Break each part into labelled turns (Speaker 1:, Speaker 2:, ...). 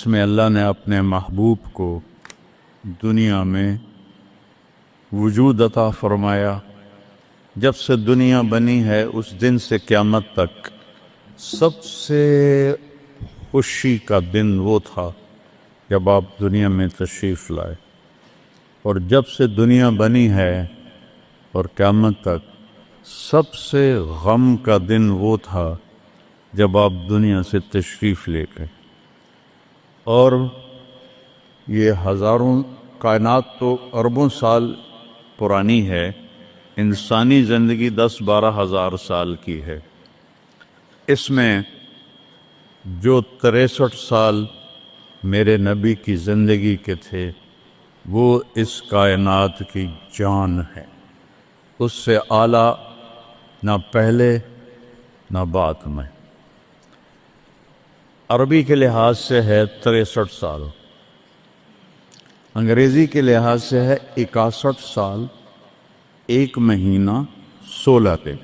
Speaker 1: میں اللہ نے اپنے محبوب کو دنیا میں وجود عطا فرمایا۔ جب سے دنیا بنی ہے اس دن سے قیامت تک سب سے خوشی کا دن وہ تھا جب آپ دنیا میں تشریف لائے، اور جب سے دنیا بنی ہے اور قیامت تک سب سے غم کا دن وہ تھا جب آپ دنیا سے تشریف لے گئے۔ اور یہ ہزاروں کائنات تو اربوں سال پرانی ہے، انسانی زندگی 10-12 ہزار سال کی ہے۔ اس میں جو 63 سال میرے نبی کی زندگی کے تھے وہ اس کائنات کی جان ہے، اس سے اعلیٰ نہ پہلے نہ بعد میں۔ عربی کے لحاظ سے ہے 63 سال، انگریزی کے لحاظ سے ہے 61 سال 1 مہینہ 16 دن۔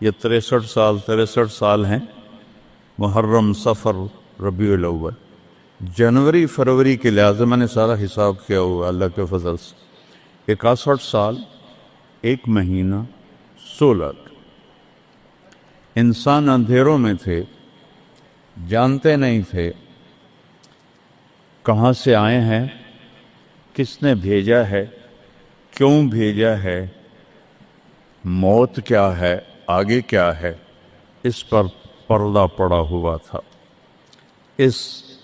Speaker 1: یہ 63 سال ہیں، محرم، صفر، ربیع الاول، جنوری فروری کے لحاظ سے میں نے سارا حساب کیا ہوا اللہ کے فضل سے 61 سال 1 مہینہ 16 دن۔ انسان اندھیروں میں تھے، جانتے نہیں تھے کہاں سے آئے ہیں، کس نے بھیجا ہے، کیوں بھیجا ہے، موت کیا ہے، آگے کیا ہے، اس پر پردہ پڑا ہوا تھا۔ اس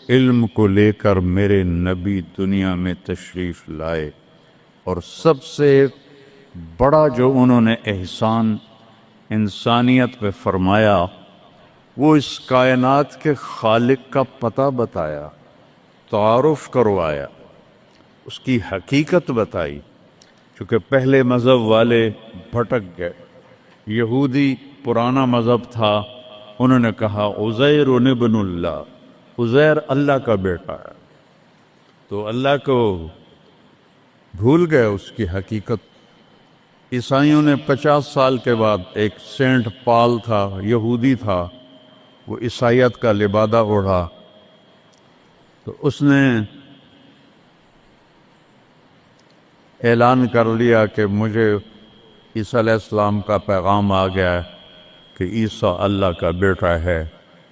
Speaker 1: علم کو لے کر میرے نبی دنیا میں تشریف لائے، اور سب سے بڑا جو انہوں نے احسان انسانیت پہ فرمایا وہ اس کائنات کے خالق کا پتہ بتایا، تعارف کروایا، اس کی حقیقت بتائی۔ چونکہ پہلے مذہب والے بھٹک گئے، یہودی پرانا مذہب تھا، انہوں نے کہا عزیر ابن اللہ، عزیر اللہ کا بیٹا ہے، تو اللہ کو بھول گئے اس کی حقیقت۔ عیسائیوں نے 50 سال کے بعد، ایک سینٹ پال تھا، یہودی تھا، وہ عیسائیت کا لبادہ اوڑھا، تو اس نے اعلان کر لیا کہ مجھے عیسیٰ علیہ السلام کا پیغام آ گیا ہے کہ عیسیٰ اللہ کا بیٹا ہے،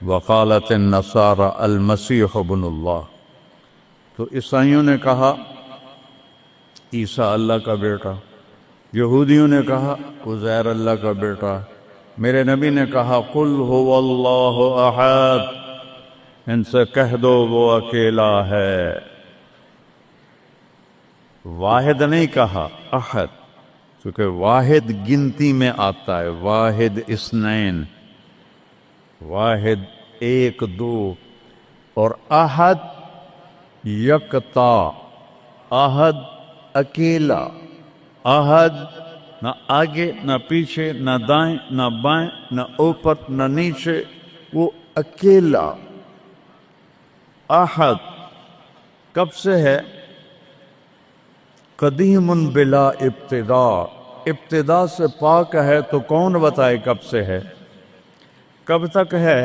Speaker 1: وقالت النصارى المسیح ابن اللہ۔ تو عیسائیوں نے کہا عیسیٰ اللہ کا بیٹا، یہودیوں نے کہا عزیر اللہ کا بیٹا، میرے نبی نے کہا قل هو اللہ احد، ان سے کہہ دو وہ اکیلا ہے۔ واحد نہیں کہا، احد، کیونکہ واحد گنتی میں آتا ہے، واحد اثنین، واحد 1 2، اور احد یکتا، احد اکیلا، احد نہ آگے نہ پیچھے نہ دائیں نہ بائیں نہ اوپر نہ نیچے، وہ اکیلا احد۔ کب سے ہے؟ قدیم بلا ابتدا، ابتدا سے پاک ہے، تو کون بتائے کب سے ہے، کب تک ہے؟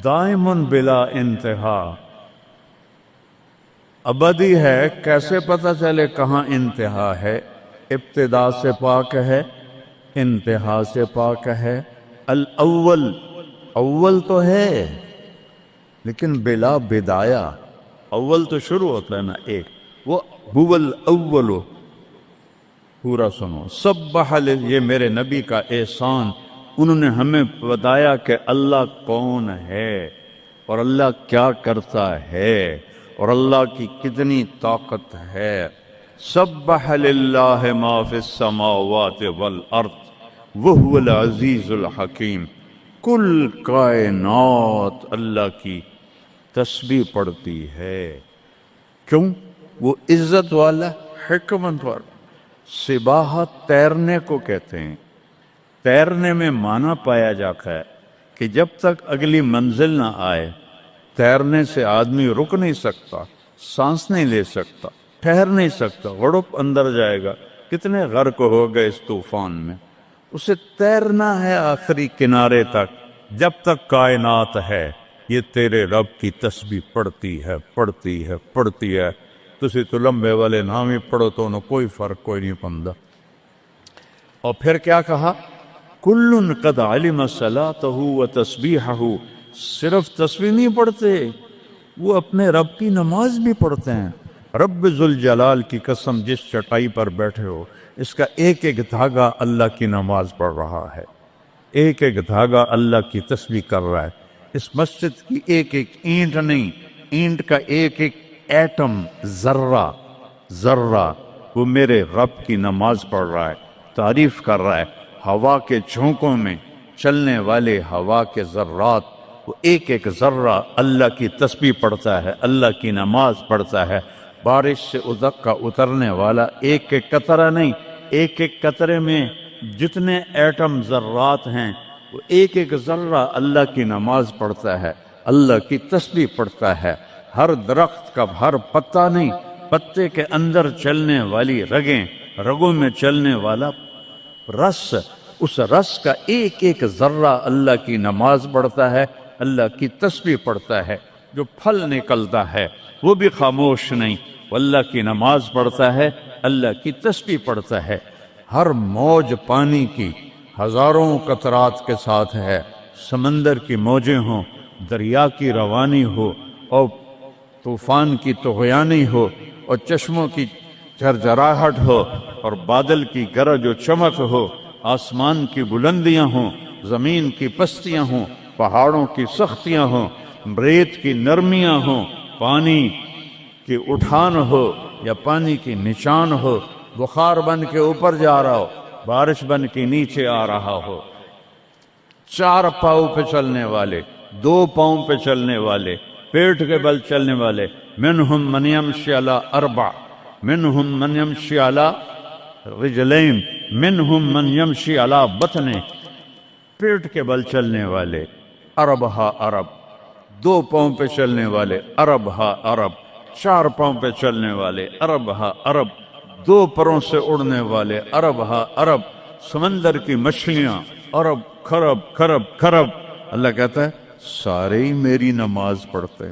Speaker 1: دائم بلا انتہا، ابدی ہے، کیسے پتہ چلے کہاں انتہا ہے؟ ابتدا سے پاک ہے، انتہا سے پاک ہے۔ الاول، اول تو ہے لیکن بلا بدایا، اول تو شروع ہوتا ہے نا ایک، وہ هو الاول۔ پورا سنو، سبح، یہ میرے نبی کا احسان، انہوں نے ہمیں بتایا کہ اللہ کون ہے اور اللہ کیا کرتا ہے اور اللہ کی کتنی طاقت ہے۔ سبح للہ ما فی السماوات والارض وہو العزیز الحکیم، کل کائنات اللہ کی تسبیح پڑھتی ہے۔ کیوں؟ وہ عزت والا، حکمت والا۔ سباحت تیرنے کو کہتے ہیں، تیرنے میں معنی پایا جاتا ہے کہ جب تک اگلی منزل نہ آئے تیرنے سے آدمی رک نہیں سکتا، سانس نہیں لے سکتا، ٹھہر نہیں سکتا، غڑپ اندر جائے گا۔ کتنے غرق ہو گئے اس طوفان میں، اسے تیرنا ہے آخری کنارے تک، جب تک کائنات ہے یہ تیرے رب کی تسبیح پڑھتی ہے پڑھتی ہے پڑھتی ہے. تسی تو لمبے والے نام ہی پڑھو تو انہوں کوئی فرق کوئی نہیں پڑتا. اور پھر کیا کہا؟ کل قد علم صلاتہ و تسبیحہ. صرف تسبیح نہیں پڑھتے، وہ اپنے رب کی نماز بھی پڑھتے ہیں. رب ذوالجلال کی قسم، جس چٹائی پر بیٹھے ہو اس کا ایک ایک دھاگا اللہ کی نماز پڑھ رہا ہے، ایک ایک دھاگا اللہ کی تسبیح کر رہا ہے. اس مسجد کی ایک ایک اینٹ نہیں، اینٹ کا ایک ایک ایٹم، ذرہ ذرہ وہ میرے رب کی نماز پڑھ رہا ہے، تعریف کر رہا ہے. ہوا کے جھونکوں میں چلنے والے ہوا کے ذرات، وہ ایک ایک ذرہ اللہ کی تسبیح پڑھتا ہے، اللہ کی نماز پڑھتا ہے. بارش سے ادک کا اترنے والا ایک ایک قطرہ نہیں، ایک ایک قطرے میں جتنے ایٹم ذرات ہیں وہ ایک ایک ذرہ اللہ کی نماز پڑھتا ہے، اللہ کی تسبیح پڑھتا ہے. ہر درخت کا ہر پتا نہیں، پتے کے اندر چلنے والی رگیں، رگوں میں چلنے والا رس، اس رس کا ایک ایک ذرہ اللہ کی نماز پڑھتا ہے، اللہ کی تسبیح پڑھتا ہے. جو پھل نکلتا ہے وہ بھی خاموش نہیں، وہ اللہ کی نماز پڑھتا ہے، اللہ کی تسبیح پڑھتا ہے. ہر موج پانی کی ہزاروں قطرات کے ساتھ ہے. سمندر کی موجیں ہوں، دریا کی روانی ہو، اور طوفان کی طغیانی ہو، اور چشموں کی جھرجھراہٹ ہو، اور بادل کی گرج و چمک ہو، آسمان کی بلندیاں ہوں، زمین کی پستیاں ہوں، پہاڑوں کی سختیاں ہوں، ریت کی نرمیاں ہوں، پانی کی اٹھان ہو یا پانی کی نشان ہو، بخار بن کے اوپر جا رہا ہو، بارش بن کے نیچے آ رہا ہو، چار پاؤں پہ چلنے والے، دو پاؤں پہ چلنے والے، پیٹ کے بل چلنے والے. منہم من یمشی علی اربع، منہم من یمشی علی رجلین، منہم من یمشی علی بطن. پیٹ کے بل چلنے والے عرب ہا عرب، دو پاؤں پہ چلنے والے عرب ہا عرب، چار پاؤں پہ چلنے والے عرب ہا عرب، دو پروں سے اڑنے والے عرب ہا عرب. سمندر کی مچھلیاں عرب کھرب کھرب کھرب. اللہ کہتا ہے سارے ہی میری نماز پڑھتے،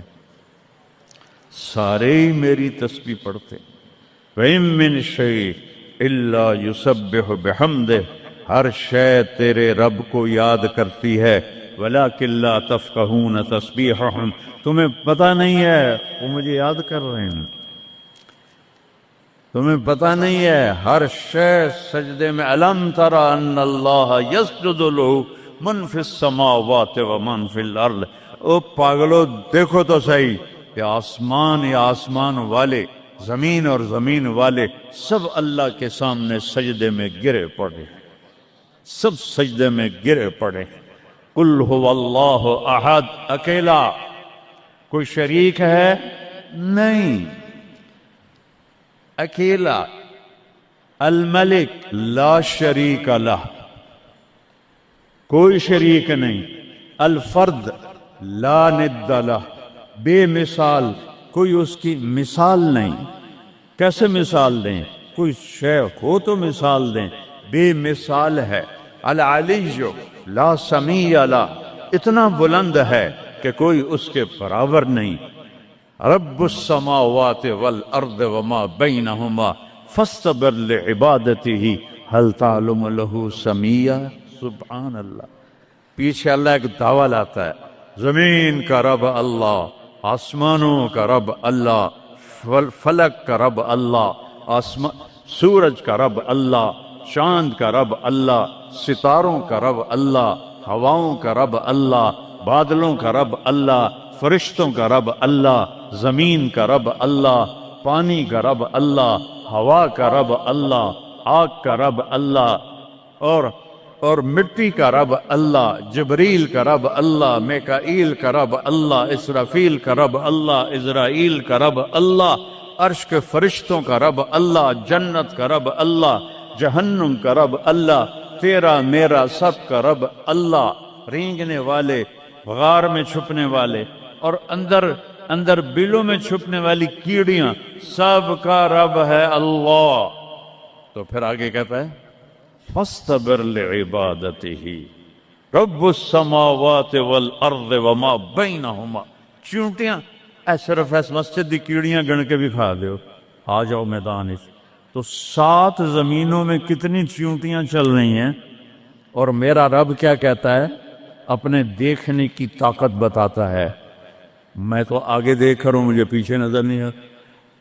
Speaker 1: سارے ہی میری تسبیح پڑھتے. وَإِن مِّن شَيْءٍ إِلَّا يُسَبِّحُ بِحَمْدِهِ. ہر شے تیرے رب کو یاد کرتی ہے. وَلَٰكِن لَّا تَفْقَهُونَ تَسْبِيحَهُمْ. تمہیں پتہ نہیں ہے وہ مجھے یاد کر رہے ہیں، تمہیں پتہ نہیں ہے. ہر شے سجدے میں. أَلَمْ تَرَ أَنَّ اللَّهَ يَسْجُدُ لَهُ مَن فِي السَّمَاوَاتِ وَمَن فِي الْأَرْضِ. او پاگلو دیکھو تو صحیح کہ آسمان یا آسمان والے، زمین اور زمین والے سب اللہ کے سامنے سجدے میں گرے پڑے، سب سجدے میں گرے پڑے. قل هو اللہ احد. اکیلا، کوئی شریک ہے نہیں، اکیلا. الملک لا شریک لہ، کوئی شریک نہیں. الفرد لا ند لہ، بے مثال، کوئی اس کی مثال نہیں. کیسے مثال دیں؟ کوئی شے ہو تو مثال دیں، بے مثال ہے. العلی لا سمیع لہ، اتنا بلند ہے کہ کوئی اس کے برابر نہیں. رب السماوات والارض وما بینہما فاستبر لعبادتہ هل تعلم له سمیع. سبحان اللہ. پیچھے اللہ ایک دعویٰ لاتا ہے، زمین کا رب اللہ، آسمانوں کا رب اللہ، فلک کا رب اللہ، سورج کا رب اللہ، چاند کا رب اللہ، ستاروں کا رب اللہ، ہواؤں کا رب اللہ، بادلوں کا رب اللہ، فرشتوں کا رب اللہ، زمین کا رب اللہ، پانی کا رب اللہ، ہوا کا رب اللہ، آگ کا رب اللہ، اور مٹی کا رب اللہ، جبریل کا رب اللہ، میکائیل کا رب اللہ، اسرافیل کا رب اللہ، عزرائیل کا رب اللہ، عرش کے فرشتوں کا رب اللہ، جنت کا رب اللہ، جہنم کا رب اللہ، تیرا میرا سب کا رب اللہ. رینگنے والے، غار میں چھپنے والے، اور اندر بلوں میں چھپنے والی کیڑیاں، سب کا رب ہے اللہ. تو پھر آگے کہتا ہے فاستبر لعبادتہ، رب السماوات والارض وما بینہما. چیونٹیاں اے صرف اس مسجد دی کیڑیاں گن کے بھی کھا دیو. آ جاؤ میدان اس. تو 7 زمینوں میں کتنی چیونٹیاں چل رہی ہیں، اور میرا رب کیا کہتا ہے؟ اپنے دیکھنے کی طاقت بتاتا ہے. میں تو آگے دیکھ رہا ہوں، مجھے پیچھے نظر نہیں آ رہا.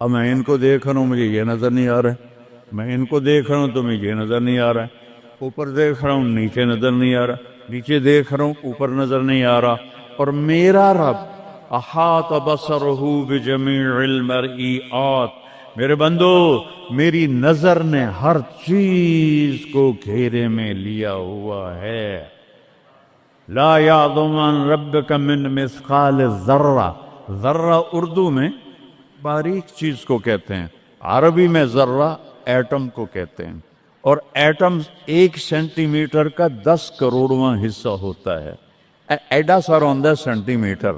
Speaker 1: اب میں ان کو دیکھ رہا ہوں، مجھے یہ نظر نہیں آ رہا ہے. میں ان کو دیکھ رہا ہوں تو مجھے یہ نظر نہیں آ رہا ہے. اوپر دیکھ رہا ہوں، نیچے نظر نہیں آ رہا. نیچے دیکھ رہا ہوں، اوپر نظر نہیں آ رہا. اور میرا رب احاط بصرہ بجمیع المرئیات. میرے بندو، میری نظر نے ہر چیز کو گھیرے میں لیا ہوا ہے. لا یعظم عن ربک من مثقال ذرہ. ذرہ اردو میں باریک چیز کو کہتے ہیں، عربی میں ذرہ ایٹم کو کہتے ہیں. اور ایٹم 1 سینٹی میٹر کا 10 کروڑواں حصہ ہوتا ہے. ایڈا سارا ہوتا ہے سینٹی میٹر.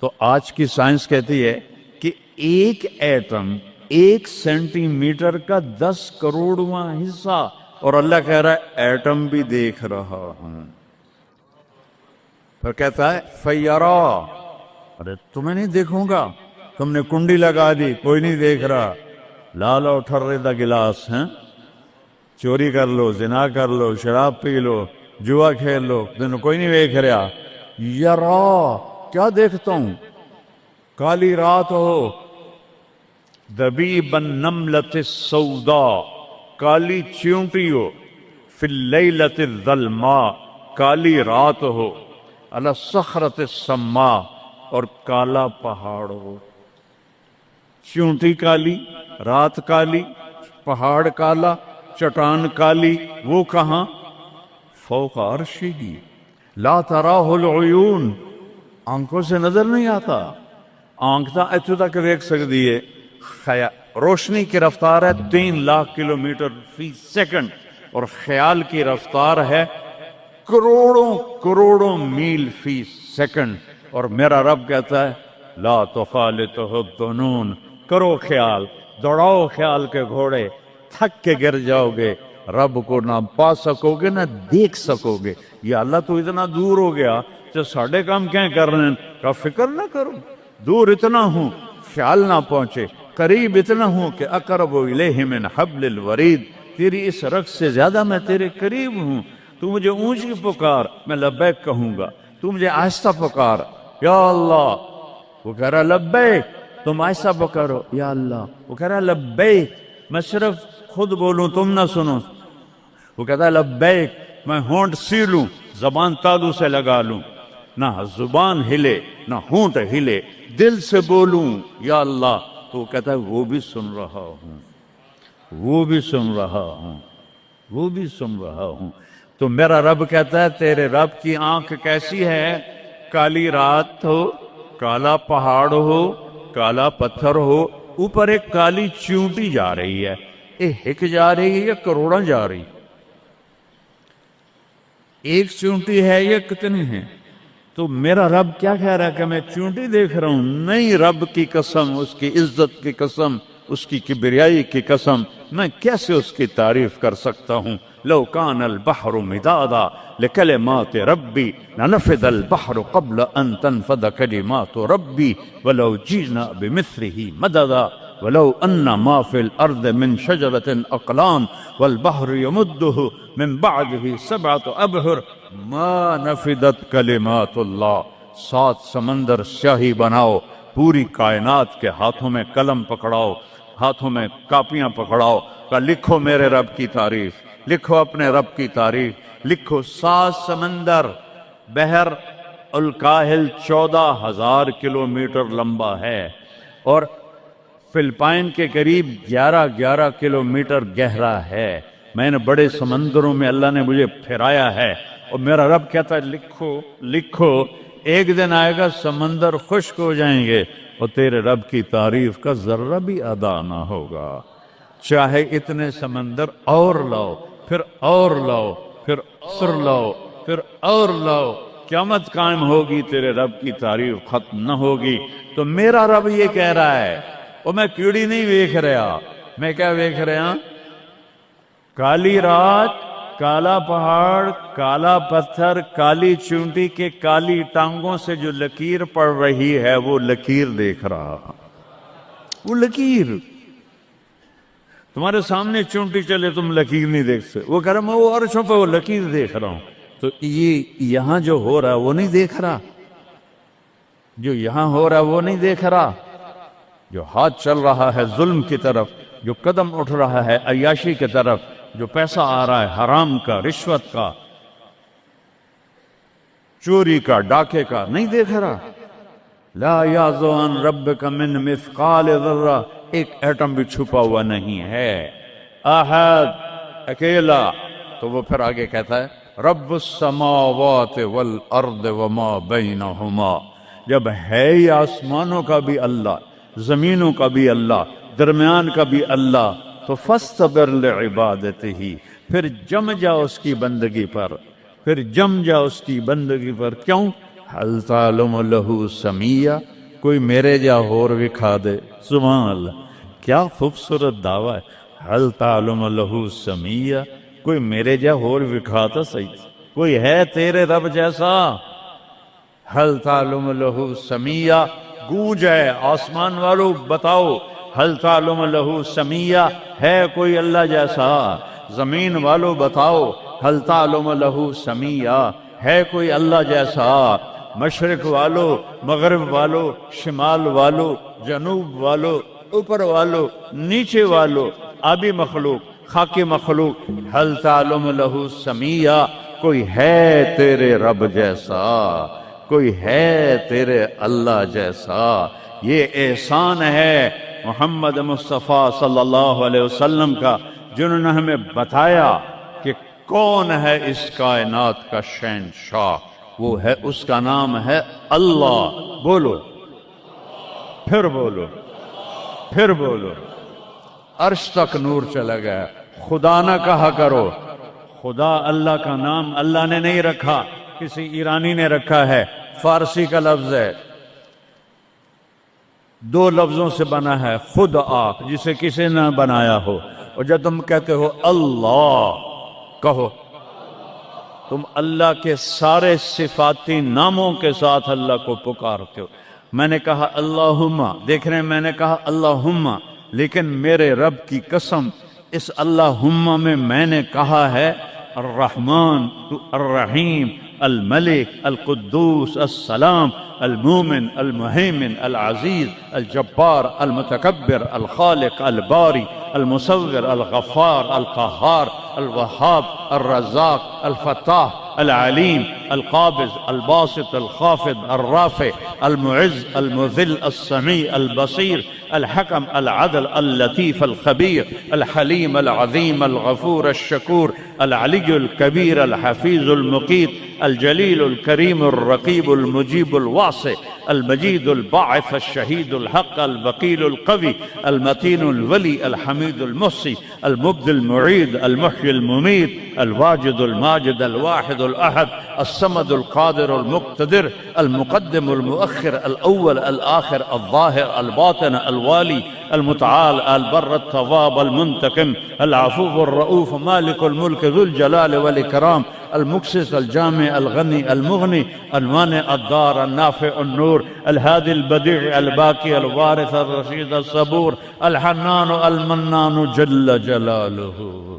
Speaker 1: تو آج کی سائنس کہتی ہے کہ ایک ایٹم 1 سینٹی میٹر کا 10 کروڑواں حصہ. اور اللہ کہہ رہا ہے ایٹم بھی دیکھ رہا ہوں. پھر کہتا ہے فیرا. ارے تمہیں نہیں دیکھوں گا؟ تم نے کنڈی لگا دی، کوئی نہیں دیکھ رہا. لا لو ٹھرے دا گلاس ہیں، چوری کر لو، زنا کر لو، شراب پی لو، جوا کھیل لو، تمہیں کوئی نہیں دیکھ رہا. یرا، کیا دیکھتا ہوں؟ کالی رات ہو، دبیب النملۃ السوداء، کالی چیونٹی ہو، فی اللیلۃ الظلماء، کالی رات ہو، علی الصخرۃ السماء، اور کالا پہاڑ ہو. چیونٹی کالی، رات کالی، پہاڑ کالا، چٹان کالی. وہ کہاں؟ فوق عرشہ. لا تراہ العیون، آنکھوں سے نظر نہیں آتا. آنکھ تو اتو تک دیکھ سکتی ہے. روشنی کی رفتار ہے 3 لاکھ کلومیٹر فی سیکنڈ، اور خیال کی رفتار ہے کروڑوں کروڑوں میل فی سیکنڈ. اور میرا رب کہتا ہے لا تخالطہ الظنون. کرو خیال، دوڑاؤ خیال کے گھوڑے، تھک کے گر جاؤ گے. رب کو نہ پا سکو گے نہ دیکھ سکو گے. یا اللہ تو اتنا دور ہو گیا تو ساڑھے کام کیا کر رہے ہیں؟ کا فکر نہ کرو. دور اتنا ہوں خیال نہ پہنچے، قریب اتنا ہوں کہ اقرب الیہ من حبل الورید. تیری اس رگ سے زیادہ میں تیرے قریب ہوں. تو مجھے اونچی پکار، میں لبیک کہوں گا. تو مجھے آہستہ پکار، یا اللہ. وہ کہہ رہا لبیک. تم آہستہ پکارو، یا اللہ. وہ کہہ رہا لبیک. میں صرف خود بولوں، تم نہ سنو. وہ کہتا ہے لبیک. میں ہونٹ سیلوں، زبان تالو سے لگا لوں، نہ زبان ہلے نہ ہونٹ ہلے، دل سے بولوں یا اللہ. تو وہ کہتا ہے وہ بھی سن رہا ہوں، وہ بھی سن رہا ہوں، وہ بھی سن رہا ہوں. تو میرا رب کہتا ہے تیرے رب کی آنکھ کیسی ہے؟ کالی رات ہو، کالا پہاڑ ہو، کالا پتھر ہو، اوپر ایک کالی چیونٹی جا رہی ہے. ایک جا رہی ہے یا کروڑاں جا رہی؟ ایک چیونٹی ہے یا کتنی ہیں؟ تو میرا رب کیا کہہ رہا ہے کہ میں چیونٹی دیکھ رہا ہوں؟ نہیں، رب کی قسم، اس کی عزت کی قسم، اس کی کبریائی کی قسم، میں کیسے اس کی تعریف کر سکتا ہوں؟ لو کان البحر مدادا لکلمات ربی لنفد البحر قبل ان تنفد کلمات ربی ولو جئنا بمثله مددا ولو ان ما في الارض من شجرة اقلام والبحر يمده من بعده 7 ابحر ما نفدت کلمات اللہ. 7 سمندر سیاہی بناؤ، پوری کائنات کے ہاتھوں میں قلم پکڑاؤ، ہاتھوں میں کاپیاں پکڑاؤ، کہ لکھو میرے رب کی تعریف، لکھو اپنے رب کی تعریف، لکھو. 7 سمندر. بحر الکاہل 14,000 کلومیٹر لمبا ہے، اور فلپائن کے قریب 11 کلومیٹر گہرا ہے. میں نے بڑے سمندروں میں اللہ نے مجھے پھرایا ہے، اور میرا رب کہتا ہے لکھو لکھو. ایک دن آئے گا سمندر خشک ہو جائیں گے اور تیرے رب کی تعریف کا ذرہ بھی ادا نہ ہوگا. چاہے اتنے سمندر اور لاؤ، پھر اور لاؤ، پھر اور لاؤ، پھر اور لاؤ، قیامت قائم ہوگی، تیرے رب کی تعریف ختم نہ ہوگی. تو میرا رب یہ کہہ رہا ہے، اور میں کیڑی نہیں دیکھ رہا، میں کیا دیکھ رہا؟ کالی رات، کالا پہاڑ، کالا پتھر، کالی چونٹی کے کالی ٹانگوں سے جو لکیر پڑ رہی ہے وہ لکیر دیکھ رہا، وہ لکیر تمہارے سامنے چونٹی چلے تم لکیر نہیں دیکھ سکتے، وہ کہہ رہا میں وہ عرشوں پہ وہ لکیر دیکھ رہا ہوں۔ تو یہ یہاں جو ہو رہا ہے وہ نہیں دیکھ رہا، جو یہاں ہو رہا ہے وہ نہیں دیکھ رہا، جو ہاتھ چل رہا ہے ظلم کی طرف، جو قدم اٹھ رہا ہے عیاشی کی طرف، جو پیسہ آ رہا ہے حرام کا، رشوت کا، چوری کا، ڈاکے کا، نہیں دیکھ رہا۔ لا یعزو عن ربک من مثقال ذرہ، ایک ایٹم بھی چھپا ہوا نہیں ہے، احد، اکیلا۔ تو وہ پھر آگے کہتا ہے رب السماوات والارض وما بینہما، جب ہے ہی آسمانوں کا بھی اللہ، زمینوں کا بھی اللہ، درمیان کا بھی اللہ، تو فاصطبر لعبادتہ، پھر جم جا اس کی بندگی پر، پھر جم جا اس کی بندگی پر۔ کیوں؟ حل تعلم لہ سمیہ، کوئی میرے جا اور وکھا دے، سبحان اللہ، کیا خوبصورت دعویٰ ہے، حل تعلم لہ سمیہ، کوئی میرے جا اور وکھا تا صحیح، کوئی ہے تیرے رب جیسا؟ حل تعلم لہ سمیہ، گونج ہے آسمان والو بتاؤ، حل تعلم لہ سمیہ، ہے کوئی اللہ جیسا؟ زمین والو بتاؤ، حل تعلم لہ سمیہ، ہے کوئی اللہ جیسا؟ مشرق والو، مغرب والو، شمال والو، جنوب والو، اوپر والو، نیچے والو، آبی مخلوق، خاکی مخلوق، حل تعلم لہ سمیہ، کوئی ہے تیرے رب جیسا، کوئی ہے تیرے اللہ جیسا؟ یہ احسان ہے محمد مصطفیٰ صلی اللہ علیہ وسلم کا، جنہوں نے ہمیں بتایا کہ کون ہے اس کائنات کا شہنشاہ، وہ ہے، اس کا نام ہے اللہ۔ بولو، پھر بولو، پھر بولو، عرش تک نور چلا گیا۔ خدا نہ کہا کرو، خدا اللہ کا نام اللہ نے نہیں رکھا، کسی ایرانی نے رکھا ہے، فارسی کا لفظ ہے، دو لفظوں سے بنا ہے، خود آ، جسے کسی نے بنایا ہو، اور جب تم کہتے ہو اللہ کہو، تم اللہ کے سارے صفاتی ناموں کے ساتھ اللہ کو پکارتے ہو۔ میں نے کہا اللہم، دیکھ رہے ہیں میں نے کہا اللہم، لیکن میرے رب کی قسم اس اللہم میں نے کہا ہے الرحمن، الرحیم، الملک، القدوس، السلام، المومن، المہیمن، العزیز، الجبار، المتکبر، الخالق، الباری، المصور، الغفار، القہار، الوہاب، الرزاق، الفتاح، العلیم، القابض، الباسط، الخافض، الرافع، المعز، المذل، السمیع، البصیر، الحکم، العدل، اللطیف، الخبیر، الحلیم، العظیم، الغفور، الشکور، العلی الکبیر، الحفیظ، المقیت، الجلیل، الکریم، الرقیب، المجیب، الواسع، المجید، الباعث، الشہید، الحق، الوکیل، القوی، المتین، الولی، الحمید، المحصی، المبدی، المعید، المحیی، الممید، الواجد، الماجد، الواحد، الأحد، الصمد، القادر، المقتدر، المقدم، المؤخر، الأول، الآخر، الظاهر، الباطن، الوالي، المتعال، البر، التواب، المنتقم، العفو، الرؤوف، مالك الملك، ذو الجلال والإكرام، المقسط، الجامع، الغني، المغني، المانع، الضار، النافع، النور، الهادي، البديع، الباقي، الوارث، الرشيد، الصبور، الحنان، المنان، جل جلاله۔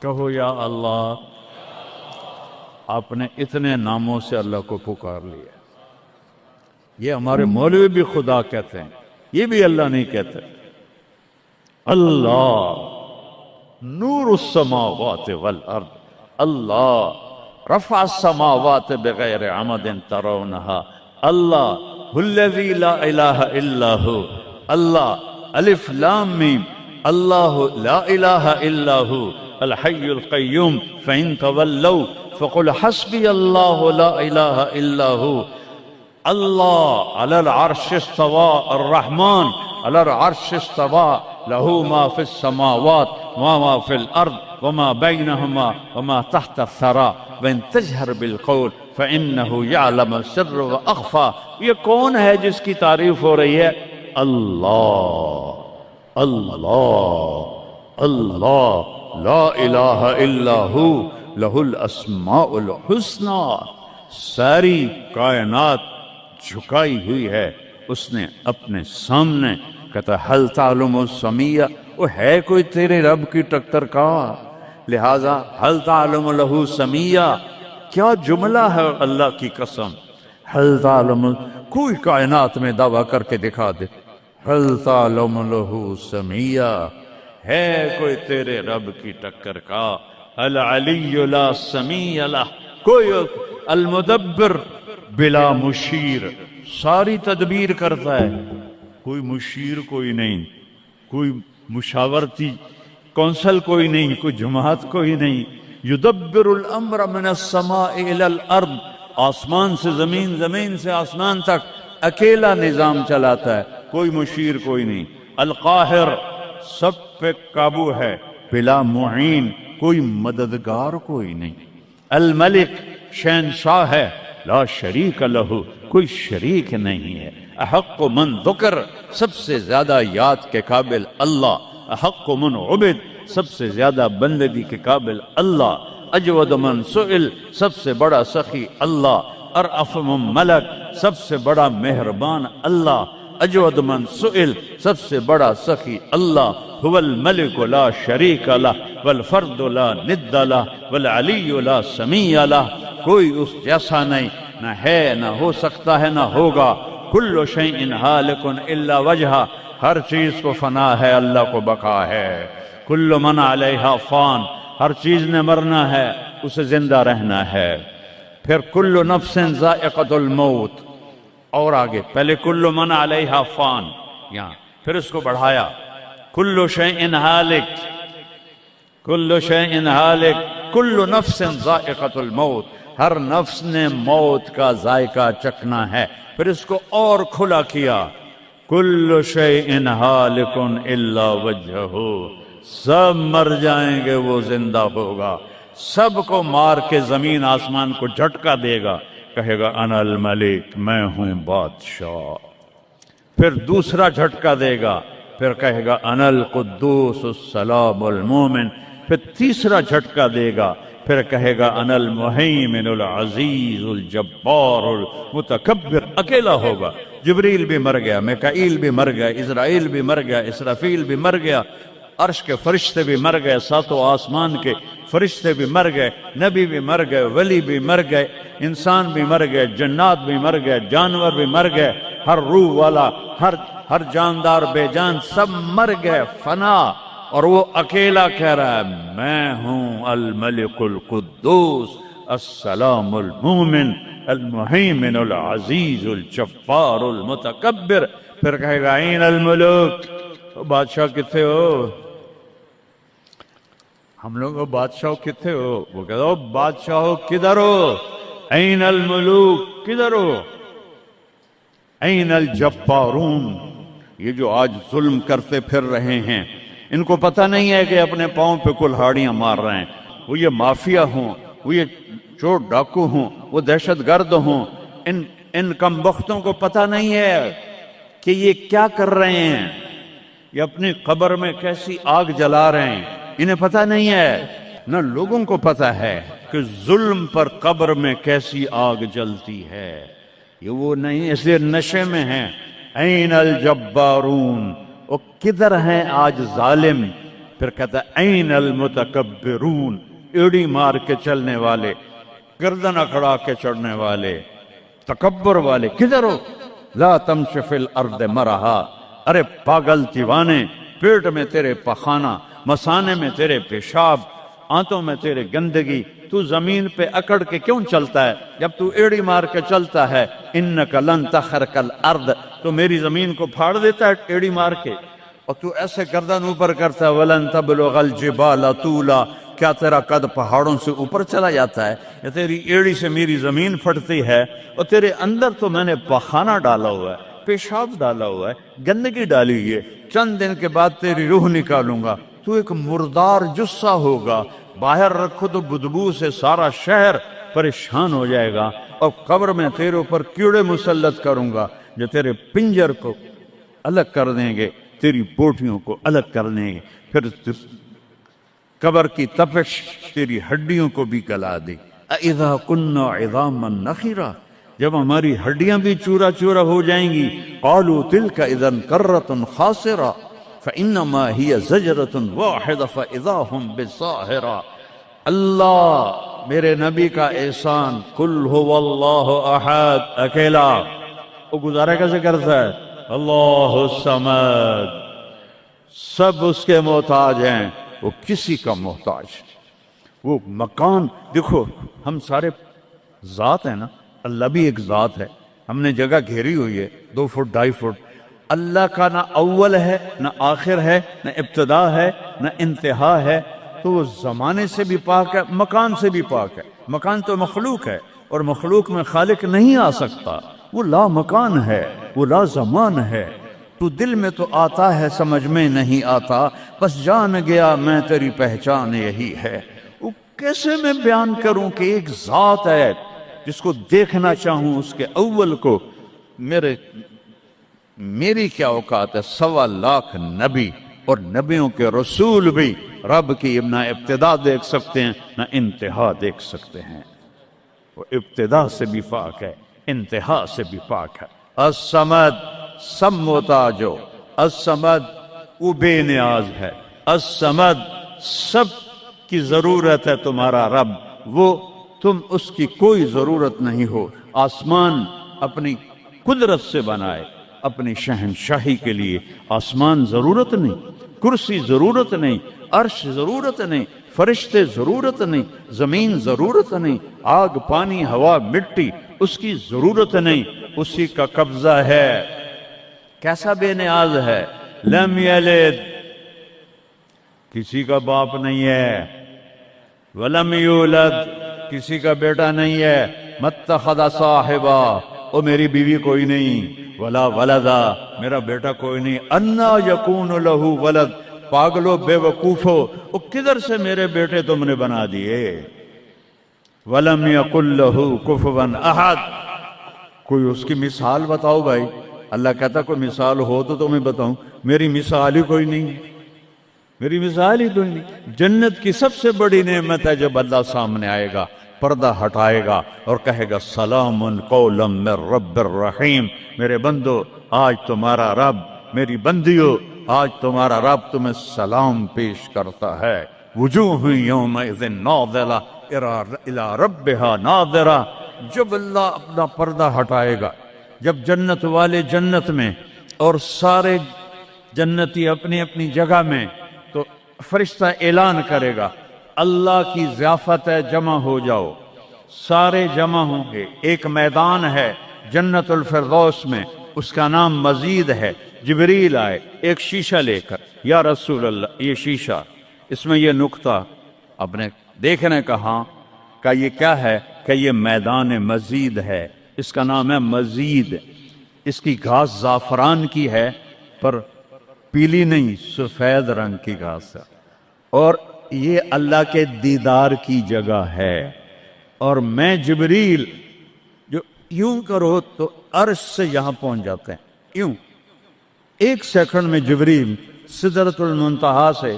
Speaker 1: کہو یا اللہ، آپ نے اتنے ناموں سے اللہ کو پکار لیا۔ یہ ہمارے مولوی بھی خدا کہتے ہیں، یہ بھی اللہ نہیں کہتے۔ اللہ نور السماوات والارض، اللہ رفع السماوات بغیر عمد ترونها، اللہ الذی لا الہ الا ہو، اللہ الف لام میم، اللہ لا الہ الا ہو الحی القیوم، فإن تولوا فقل حسبی اللہ لا الہ الا ہو، اللہ علی العرش استوى، الرحمن علی العرش استوى، له ما في السماوات وما في الأرض وما بينهما وما تحت الثرى، وإن تجهر بالقول فإنه يعلم السر وأخفى۔ یہ کون ہے جس کی تعریف ہو رہی ہے؟ اللہ، اللہ، اللہ، لا الہ الا ہو لہ الاسماء الحسنی. ساری کائنات جھکائی ہوئی ہے اس نے اپنے سامنے. کہتا حل تعلم السمیہ، وہ ہے کوئی تیرے رب کی ٹکر کا؟ لہذا حل تعلم لہ سمیہ، کیا جملہ ہے اللہ کی قسم. حل تعلم، کوئی کائنات میں دعویٰ کر کے دکھا دے حل تعلم لہ سمیہ، ہے کوئی تیرے رب کی ٹکر کا. العلی لا سمیہ لہ، کوئی المدبر بلا مشیر، ساری تدبیر کرتا ہے، کوئی مشیر کوئی نہیں، کوئی مشاورتی کونسل کوئی نہیں، کوئی جماعت کوئی نہیں. یدبر الامر من السماء الى الارض، آسمان سے زمین، زمین سے آسمان تک اکیلا نظام چلاتا ہے، کوئی مشیر کوئی نہیں. القاہر، سب پہ قابو ہے، بلا معین، کوئی مددگار کوئی نہیں. الملک، شہنشاہ ہے، لا شریک لہ، کوئی شریک نہیں ہے. احق من ذکر، سب سے زیادہ یاد کے قابل اللہ. احق من عبد، سب سے زیادہ بندگی کے قابل اللہ. اجود من سئل، سب سے بڑا سخی اللہ. ارأف من ملک، سب سے بڑا مہربان اللہ. اجود من سئل، سب سے بڑا سخی اللہ. هو الملک لا شریک لہ والفرد لا ند لہ والعلی لا سمیع لہ، کوئی اس جیسا نہیں، نہ ہے، نہ ہو سکتا ہے، نہ ہوگا. کل شیء ہالک الا وجہہ، ہر چیز کو فنا ہے، اللہ کو بقا ہے. کل من علیہا فان، ہر چیز نے مرنا ہے، اسے زندہ رہنا ہے. پھر کل نفس ذائقۃ الموت، اور آگے پہلے کل من علیہا فان یہاں، پھر اس کو بڑھایا کل شیء ہالک، کل شیء ہالک، کل نفس ذائقۃ الموت، ہر نفس نے موت کا ذائقہ چکھنا ہے. پھر اس کو اور کھلا کیا کل شیء ہالک الا وجہہ، سب مر جائیں گے، وہ زندہ ہوگا. سب کو مار کے زمین آسمان کو جھٹکا دے گا، کہے گا انا الملک، میں ہوں بادشاہ. پھر دوسرا جھٹکا دے گا، پھر کہے گا انا القدوس السلام المومن. پھر تیسرا جھٹکا دے گا، پھر کہے گا انا المہیمن العزیز الجبار المتکبر. اکیلا ہوگا. جبریل بھی مر گیا، میکائیل بھی مر گیا، اسرائیل بھی مر گیا، اسرافیل بھی مر گیا، عرش کے فرشتے بھی مر گئے، ساتوں آسمان کے فرشتے بھی مر گئے، نبی بھی مر گئے، ولی بھی مر گئے، انسان بھی مر گئے، جنات بھی مر گئے، جانور بھی مر گئے، ہر روح والا، ہر جاندار بے جان سب مر گئے، فنا. اور وہ اکیلا کہہ رہا ہے میں ہوں الملک القدوس السلام المومن المہیمن العزیز الجبار المتکبر. پھر کہے گا این الملوک، بادشاہ کتنے ہو؟ ہم لوگ بادشاہ کتنے ہو؟ وہ کہتا ہو بادشاہ کدھر ہو؟ این الملوک، کدھر ہو؟ این الجبارون، یہ جو آج ظلم کرتے پھر رہے ہیں، ان کو پتہ نہیں ہے کہ اپنے پاؤں پہ کلہاڑیاں مار رہے ہیں. وہ یہ مافیا ہوں، وہ یہ چور ڈاکو ہوں، وہ دہشت گرد ہوں، ان کم بختوں کو پتہ نہیں ہے کہ یہ کیا کر رہے ہیں، یہ اپنی قبر میں کیسی آگ جلا رہے ہیں. انہیں پتہ نہیں ہے، نہ لوگوں کو پتہ ہے کہ ظلم پر قبر میں کیسی آگ جلتی ہے. یہ وہ نہیں، اس لیے نشے میں ہیں. این الجبارون، وہ کدھر ہیں آج ظالم؟ پھر کہتا ہے این المتکبرون، ایڑی مار کے چلنے والے، گردن اکھڑا کے چڑھنے والے، تکبر والے کدھر ہو؟ لا تمش فی الارض مرحا، ارے پاگل دیوانے، پیٹ میں تیرے پخانہ، مثانے میں تیرے پیشاب، آنتوں میں تیرے گندگی، تو زمین پہ اکڑ کے کیوں چلتا ہے جب تو ایڑی مار کے چلتا ہے؟ انک لن تخرق الارض، تو میری زمین کو پھاڑ دیتا ہے ایڑی مار کے، اور تو ایسے گردن اوپر کرتا ہے. ولن تبلغ الجبال طولا، کیا تیرا قد پہاڑوں سے اوپر چلا جاتا ہے؟ یا تیری ایڑی سے میری زمین پھٹتی ہے؟ اور تیرے اندر تو میں نے پخانہ ڈالا ہوا ہے، پیشاب ڈالا ہوا ہے، گندگی ڈالی ہوئی ہے. چند دن کے بعد تیری روح نکالوں گا، تو ایک مردار جثہ ہوگا. باہر رکھو تو بدبو سے سارا شہر پریشان ہو جائے گا، اور قبر میں تیرے اوپر کیڑے مسلط کروں گا جو تیرے پنجر کو الگ کر دیں گے، تیری بوٹیوں کو الگ کر دیں گے. پھر قبر کی تپش تیری ہڈیوں کو بھی گلا دے. اذا كنا عظاما نخرا، جب ہماری ہڈیاں بھی چورا چورا ہو جائیں گی. قالوا تلك اذا كرة خاسرة فانما هي زجرة واحدة فاذا هم بالساهرة. اللہ میرے نبی کا احسان، قل هو اللہ احد، اکیلا. وہ گزارا کیسے کرتا ہے؟ اللہ الصمد، سب اس کے محتاج ہیں، وہ کسی کا محتاج. وہ مکان دیکھو، ہم سارے ذات ہیں نا، اللہ بھی ایک ذات ہے. ہم نے جگہ گھیری ہوئی ہے 2 فٹ 2.5 فٹ. اللہ کا نہ اول ہے نہ آخر ہے، نہ ابتدا ہے نہ انتہا ہے. تو وہ زمانے سے بھی پاک ہے، مکان سے بھی پاک ہے. مکان تو مخلوق ہے، اور مخلوق میں خالق نہیں آ سکتا. وہ لا مکان ہے، وہ لا زمان ہے. تو دل میں تو آتا ہے، سمجھ میں نہیں آتا، بس جان گیا میں تیری پہچان یہی ہے. وہ کیسے میں بیان کروں کہ ایک ذات ہے جس کو دیکھنا چاہوں، اس کے اول کو. میری کیا اوقات ہے؟ 1.25 لاکھ نبی اور نبیوں کے رسول بھی رب کی نہ ابتدا دیکھ سکتے ہیں نہ انتہا دیکھ سکتے ہیں. وہ ابتدا سے بھی پاک ہے، انتہا سے بھی پاک ہے. الصمد، سب محتاجو. الصمد، وہ بے نیاز ہے. الصمد، سب کی ضرورت ہے تمہارا رب، وہ تم اس کی کوئی ضرورت نہیں ہو. آسمان اپنی قدرت سے بنائے، اپنی شہنشاہی کے لیے. آسمان ضرورت نہیں، کرسی ضرورت نہیں، عرش ضرورت نہیں، فرشتے ضرورت نہیں، زمین ضرورت نہیں، آگ پانی ہوا مٹی اس کی ضرورت نہیں. اسی کا قبضہ ہے. کیسا بے نیاز ہے؟ لم یلد، کسی کا باپ نہیں ہے. ولم یولد، کسی کا بیٹا نہیں ہے. متخذ صاحبا، او میری بیوی کوئی نہیں. ولا ولدا، میرا بیٹا کوئی نہیں. انا یکون لہ ولد، پاگلو بے وقوفو، او کدھر سے میرے بیٹے تم نے بنا دیے. ولم یکن لہ کفوا احد، کوئی اس کی مثال بتاؤ بھائی. اللہ کہتا کوئی مثال ہو تو تمہیں بتاؤں. میری مثال ہی کوئی نہیں، میری مثال ہی کوئی نہیں. جنت کی سب سے بڑی نعمت ہے جب اللہ سامنے آئے گا، پردہ ہٹائے گا اور کہے گا سلام قولا من رب الرحیم. میرے بندو آج تمہارا رب، میری بندیو آج تمہارا رب تمہیں سلام پیش کرتا ہے. وجوہ یومئذ ناظرہ الی ربہا ناظرہ. جب اللہ اپنا پردہ ہٹائے گا، جب جنت والے جنت میں اور سارے جنتی اپنی اپنی جگہ میں، تو فرشتہ اعلان کرے گا اللہ کی ضیافت ہے، جمع ہو جاؤ. سارے جمع ہوں گے. ایک میدان ہے جنت الفردوس میں، اس کا نام مزید ہے. جبریل آئے ایک شیشہ لے کر، یا رسول اللہ یہ شیشہ، اس میں یہ نقطہ آپ نے دیکھنے کہا کہ یہ کیا ہے؟ کہ یہ میدان مزید ہے. اس کا نام ہے مزید. اس کی گھاس زعفران کی ہے، پر پیلی نہیں، سفید رنگ کی گھاس ہے. اور یہ اللہ کے دیدار کی جگہ ہے. اور میں جبریل جو یوں کرو تو عرش سے یہاں پہنچ جاتے ہیں. یوں 1 سیکنڈ میں جبریل سدرۃ المنتہا سے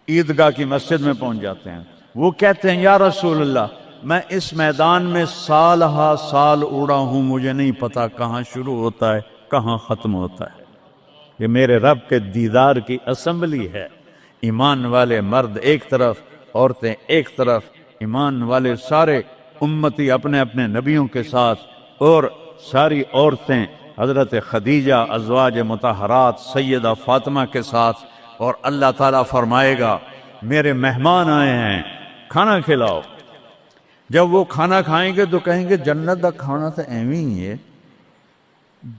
Speaker 1: عیدگاہ کی مسجد میں پہنچ جاتے ہیں. وہ کہتے ہیں یا رسول اللہ میں اس میدان میں سال ہا سال اڑا ہوں، مجھے نہیں پتا کہاں شروع ہوتا ہے کہاں ختم ہوتا ہے. یہ میرے رب کے دیدار کی اسمبلی ہے. ایمان والے مرد ایک طرف، عورتیں ایک طرف. ایمان والے سارے امتی اپنے اپنے نبیوں کے ساتھ، اور ساری عورتیں حضرت خدیجہ ازواج مطہرات سیدہ فاطمہ کے ساتھ. اور اللہ تعالیٰ فرمائے گا میرے مہمان آئے ہیں، کھانا کھلاؤ. جب وہ کھانا کھائیں گے تو کہیں گے جنت کا کھانا تو ایویں ہی ہے،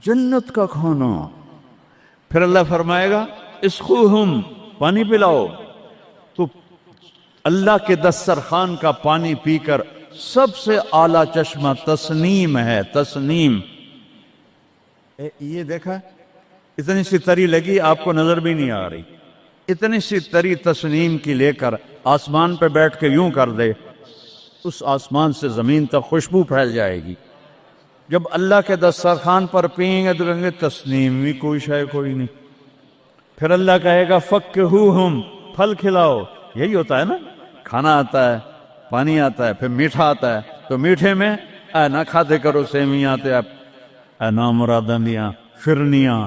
Speaker 1: جنت کا کھانا. پھر اللہ فرمائے گا اسقوہم، پانی پلاؤ. تو اللہ کے دسترخوان کا پانی پی کر سب سے اعلیٰ چشمہ تسنیم ہے. تسنیم یہ دیکھا، اتنی سی تری لگی آپ کو نظر بھی نہیں آ رہی. اتنی سی تری تسنیم کی لے کر آسمان پہ بیٹھ کے یوں کر دے، اس آسمان سے زمین تک خوشبو پھیل جائے گی. جب اللہ کے دسترخوان پر پئیں گے تو کہیں گے تسنیم بھی کوئی شے کوئی نہیں. پھر اللہ کہے گا فکہوہم، پھل کھلاؤ. یہی ہوتا ہے نا، کھانا آتا ہے، پانی آتا ہے، پھر میٹھا آتا ہے، تو میٹھے میں اے نہ کھاتے کرو سیویاں تے اے نامراداں دیاں فرنیاں،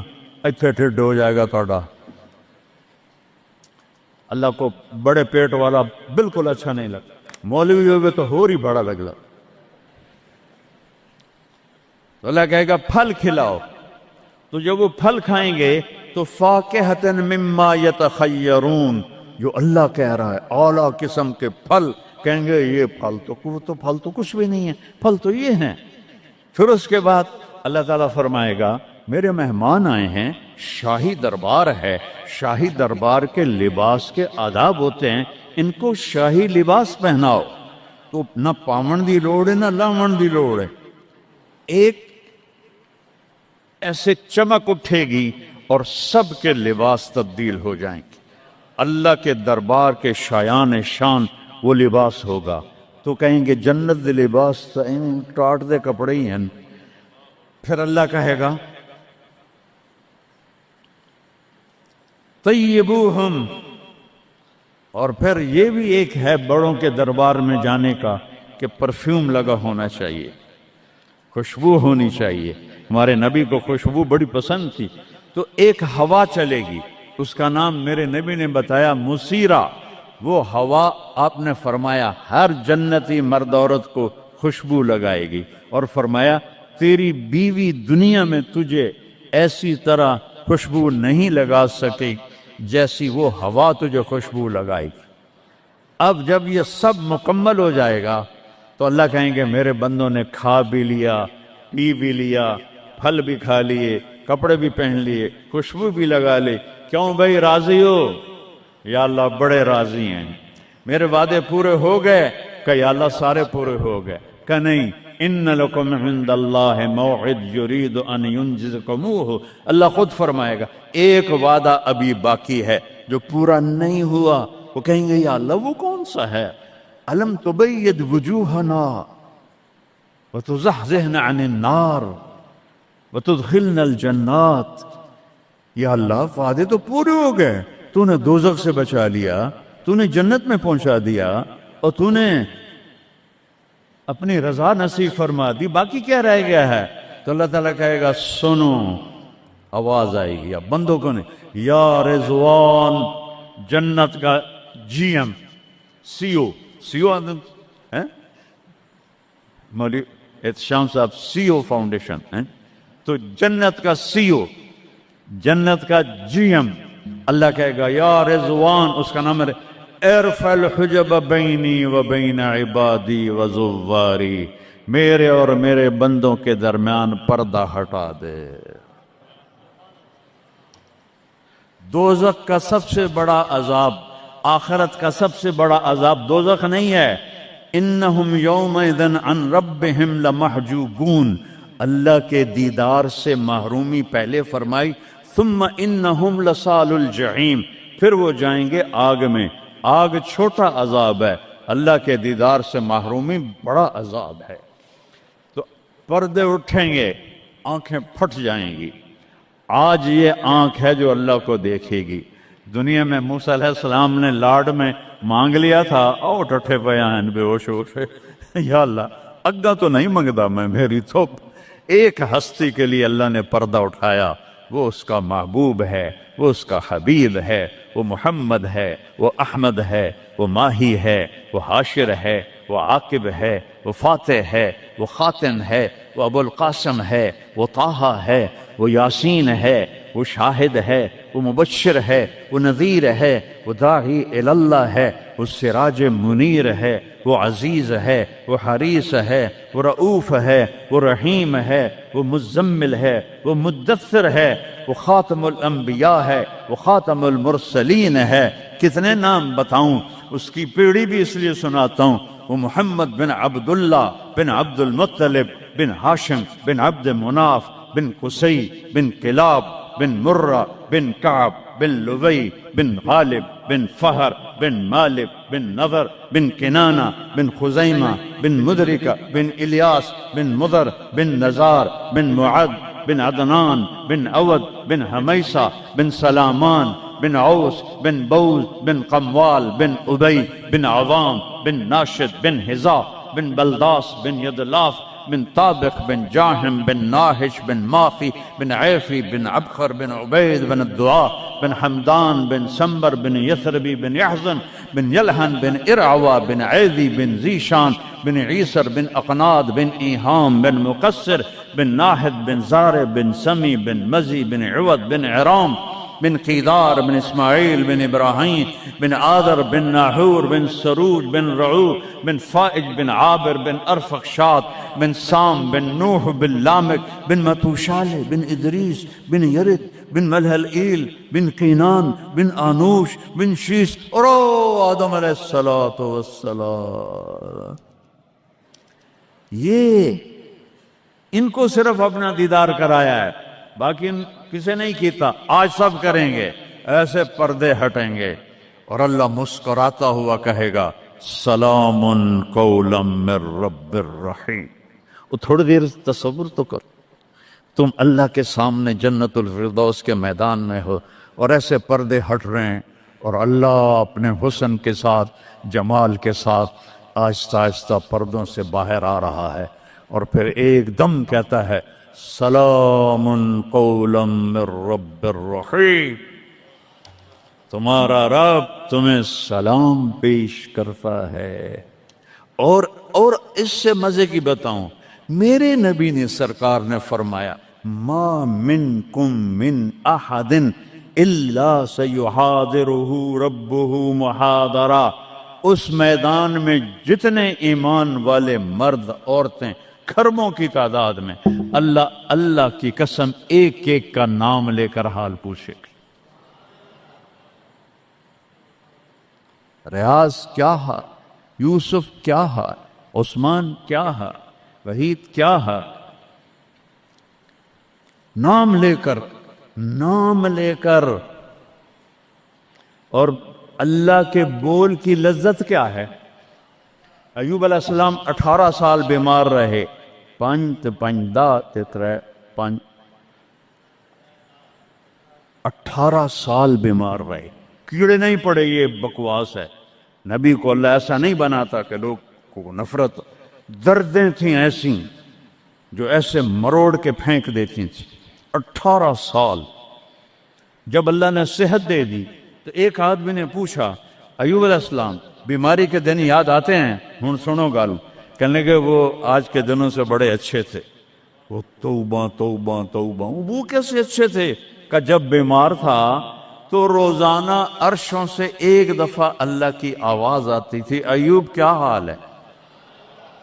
Speaker 1: اتنے ٹھڈ ہو جائے گا تھوڑا۔ اللہ کو بڑے پیٹ والا بالکل اچھا نہیں لگتا، مولوی ہوئے تو ہور ہی بڑا لگتا۔ تو اللہ کہے گا پھل کھلاؤ، تو جب وہ پھل کھائیں گے تو فاکہۃ مما یتخیرون، جو اللہ کہہ رہا ہے اعلیٰ قسم کے پھل، کہیں گے یہ پھل تو کچھ بھی نہیں ہے، پھل تو یہ ہیں۔ پھر اس کے بعد اللہ تعالیٰ فرمائے گا میرے مہمان آئے ہیں، شاہی دربار ہے، شاہی دربار کے لباس کے آداب ہوتے ہیں، ان کو شاہی لباس پہناؤ۔ تو نہ پاون دی لوڑ ہے نہ لاون دی لوڑ ہے، ایک ایسے چمک اٹھے گی اور سب کے لباس تبدیل ہو جائیں گے۔ اللہ کے دربار کے شایان شان وہ لباس ہوگا، تو کہیں گے جنت دے لباس ٹاٹ دے کپڑے ہی ہیں۔ پھر اللہ کہے گا طیبوہم، اور پھر یہ بھی ایک ہے بڑوں کے دربار میں جانے کا کہ پرفیوم لگا ہونا چاہیے، خوشبو ہونی چاہیے۔ ہمارے نبی کو خوشبو بڑی پسند تھی، تو ایک ہوا چلے گی، اس کا نام میرے نبی نے بتایا مسیرہ۔ وہ ہوا آپ نے فرمایا ہر جنتی مرد عورت کو خوشبو لگائے گی، اور فرمایا تیری بیوی دنیا میں تجھے ایسی طرح خوشبو نہیں لگا سکی جیسی وہ ہوا تجھے خوشبو لگائے گی۔ اب جب یہ سب مکمل ہو جائے گا تو اللہ کہیں گے میرے بندوں نے کھا بھی لیا، پی بھی لیا، پھل بھی کھا لیے، کپڑے بھی پہن لیے، خوشبو بھی لگا لی، کیوں بھائی راضی ہو؟ یا اللہ بڑے راضی ہیں، میرے وعدے پورے ہو گئے؟ کہ یا اللہ سارے پورے ہو گئے۔ کہ نہیں، ان لکم عند اللہ موعد یرید ان ینجزکموہ، اللہ خود فرمائے گا ایک وعدہ ابھی باقی ہے جو پورا نہیں ہوا۔ وہ کہیں گے یا اللہ وہ کون سا ہے؟ الم تبید وجوہنا وتزحزحنا عن النار وتدخلنا الجنات، یا اللہ وعدے تو پورے ہو گئے، تو نے دوزخ سے بچا لیا، تو نے جنت میں پہنچا دیا، اور تو نے اپنی رضا نصیب فرما دی، باقی کیا رہ گیا ہے؟ تو اللہ تعالیٰ کہے گا سنو، آواز آئے گی، اب بندوں کو نہیں، یا رضوان، جنت کا جی ایم سی او مولوی احتشام صاحب سی او فاؤنڈیشن، تو جنت کا سی او، جنت کا جی ایم، اللہ کہے گا یا رضوان، اس کا نام ہے ارفع الحجب بینی و بین عبادی و زواری، میرے اور میرے بندوں کے درمیان پردہ ہٹا دے۔ دوزخ کا سب سے بڑا عذاب، آخرت کا سب سے بڑا عذاب دوزخ نہیں ہے، انہم یومئذ عن ربہم لمحجوبون، اللہ کے دیدار سے محرومی پہلے فرمائی، ثم انہم لصال الجحیم، پھر وہ جائیں گے آگ میں۔ آگ چھوٹا عذاب ہے، اللہ کے دیدار سے محرومی بڑا عذاب ہے۔ تو پردے اٹھیں گے، آنکھیں پھٹ جائیں گی۔ آج یہ آنکھ ہے جو اللہ کو دیکھے گی۔ دنیا میں موسیٰ علیہ السلام نے لاڈ میں مانگ لیا تھا، او ٹٹھے پیان بے ہوش ہوش، یا اللہ اگا تو نہیں منگدا میں، میری تھوپ۔ ایک ہستی کے لیے اللہ نے پردہ اٹھایا، وہ اس کا محبوب ہے، وہ اس کا حبیب ہے، وہ محمد ہے، وہ احمد ہے، وہ ماہی ہے، وہ حاشر ہے، وہ عاقب ہے، وہ فاتح ہے، وہ خاتم ہے، وہ ابو القاسم ہے، وہ طٰہٰ ہے، وہ یاسین ہے، وہ شاہد ہے، وہ مبشر ہے، وہ نذیر ہے، وہ داعی الی اللہ ہے، وہ سراج منیر ہے، وہ عزیز ہے، وہ حریص ہے، وہ رؤوف ہے، وہ رحیم ہے، وہ مزمل ہے، وہ مدثر ہے، وہ خاتم الانبیاء ہے، وہ خاتم المرسلین ہے۔ کتنے نام بتاؤں، اس کی پیڑھی بھی اس لیے سناتا ہوں۔ وہ محمد بن عبداللہ بن عبد المطلب بن ہاشم بن عبد مناف بن قصی بن کلاب بن مرہ بن کعب بن لبی بن غالب بن فہر بن مالک بن نضر بن کنانہ بن خزیمہ بن مدرکہ بن الیاس بن مضر بن نزار بن معد بن عدنان بن عود بن حمیسہ بن سلامان بن عوس بن بوز بن قموال بن ابی بن عوام بن ناشد بن حذا بن بلداس بن یدلاف بن طابق بن جاہم بن ناہش بن ماخی بن عیفی بن عبخر بن عبید بن الدعاء بن حمدان بن سمبر بن یثربی بن یحزن بن یلحن بن ارعوا بن عیدی بن زیشان بن عیسر بن اقناد بن ایہام بن مقصر بن ناحد بن زار بن سمی بن مزی بن عوض بن عرام بن قیدار بن اسماعیل بن ابراہیم بن آدر بن ناحور بن سروج بن رعو بن فائج بن عابر بن ارفخشاد بن سام بن نوح بن لامک بن متوشالہ بن ادریس بن یرد بن ملہلئیل بن قینان بن آنوش بن شیس اور آدم علیہ السلام. یہ ان کو صرف اپنا دیدار کرایا ہے، باقی کسے نہیں کیتا. آج سب کریں گے، ایسے پردے ہٹیں گے اور اللہ مسکراتا ہوا کہے گا سلام قولا من رب الرحیم. وہ تھوڑی دیر تصور تو کر، تم اللہ کے سامنے جنت الفردوس کے میدان میں ہو اور ایسے پردے ہٹ رہے ہیں اور اللہ اپنے حسن کے ساتھ، جمال کے ساتھ آہستہ آہستہ پردوں سے باہر آ رہا ہے اور پھر ایک دم کہتا ہے سلام قولا من رب الرحیم. تمہارا رب تمہیں سلام پیش کرتا ہے. اور اس سے مزے کی بتاؤں، میرے نبی نے سرکار نے فرمایا ما منکم من احد الا سیحاضرہ ربہ محاضرہ. اس میدان میں جتنے ایمان والے مرد عورتیں کھربوں کی تعداد میں، اللہ کی قسم ایک ایک کا نام لے کر حال پوچھے گا. ریاض کیا ہے، یوسف کیا ہے، عثمان کیا ہے، وحید کیا ہے، نام لے کر. اور اللہ کے بول کی لذت کیا ہے. ایوب علیہ السلام 18 سال بیمار رہے. 18 سال بیمار رہے، کیڑے نہیں پڑے. یہ بکواس ہے. نبی کو اللہ ایسا نہیں بناتا کہ لوگ کو نفرت. دردیں تھیں ایسی جو ایسے مروڑ کے پھینک دیتی تھیں. 18 سال. جب اللہ نے صحت دے دی تو ایک آدمی نے پوچھا ایوب علیہ السلام بیماری کے دن یاد آتے ہیں؟ ہن سنو گالو. کہنے کہ وہ آج کے دنوں سے بڑے اچھے تھے. وہ توبہ توبہ توبہ. وہ کیسے اچھے تھے؟ کہ جب بیمار تھا تو روزانہ عرشوں سے ایک دفعہ اللہ کی آواز آتی تھی ایوب کیا حال ہے.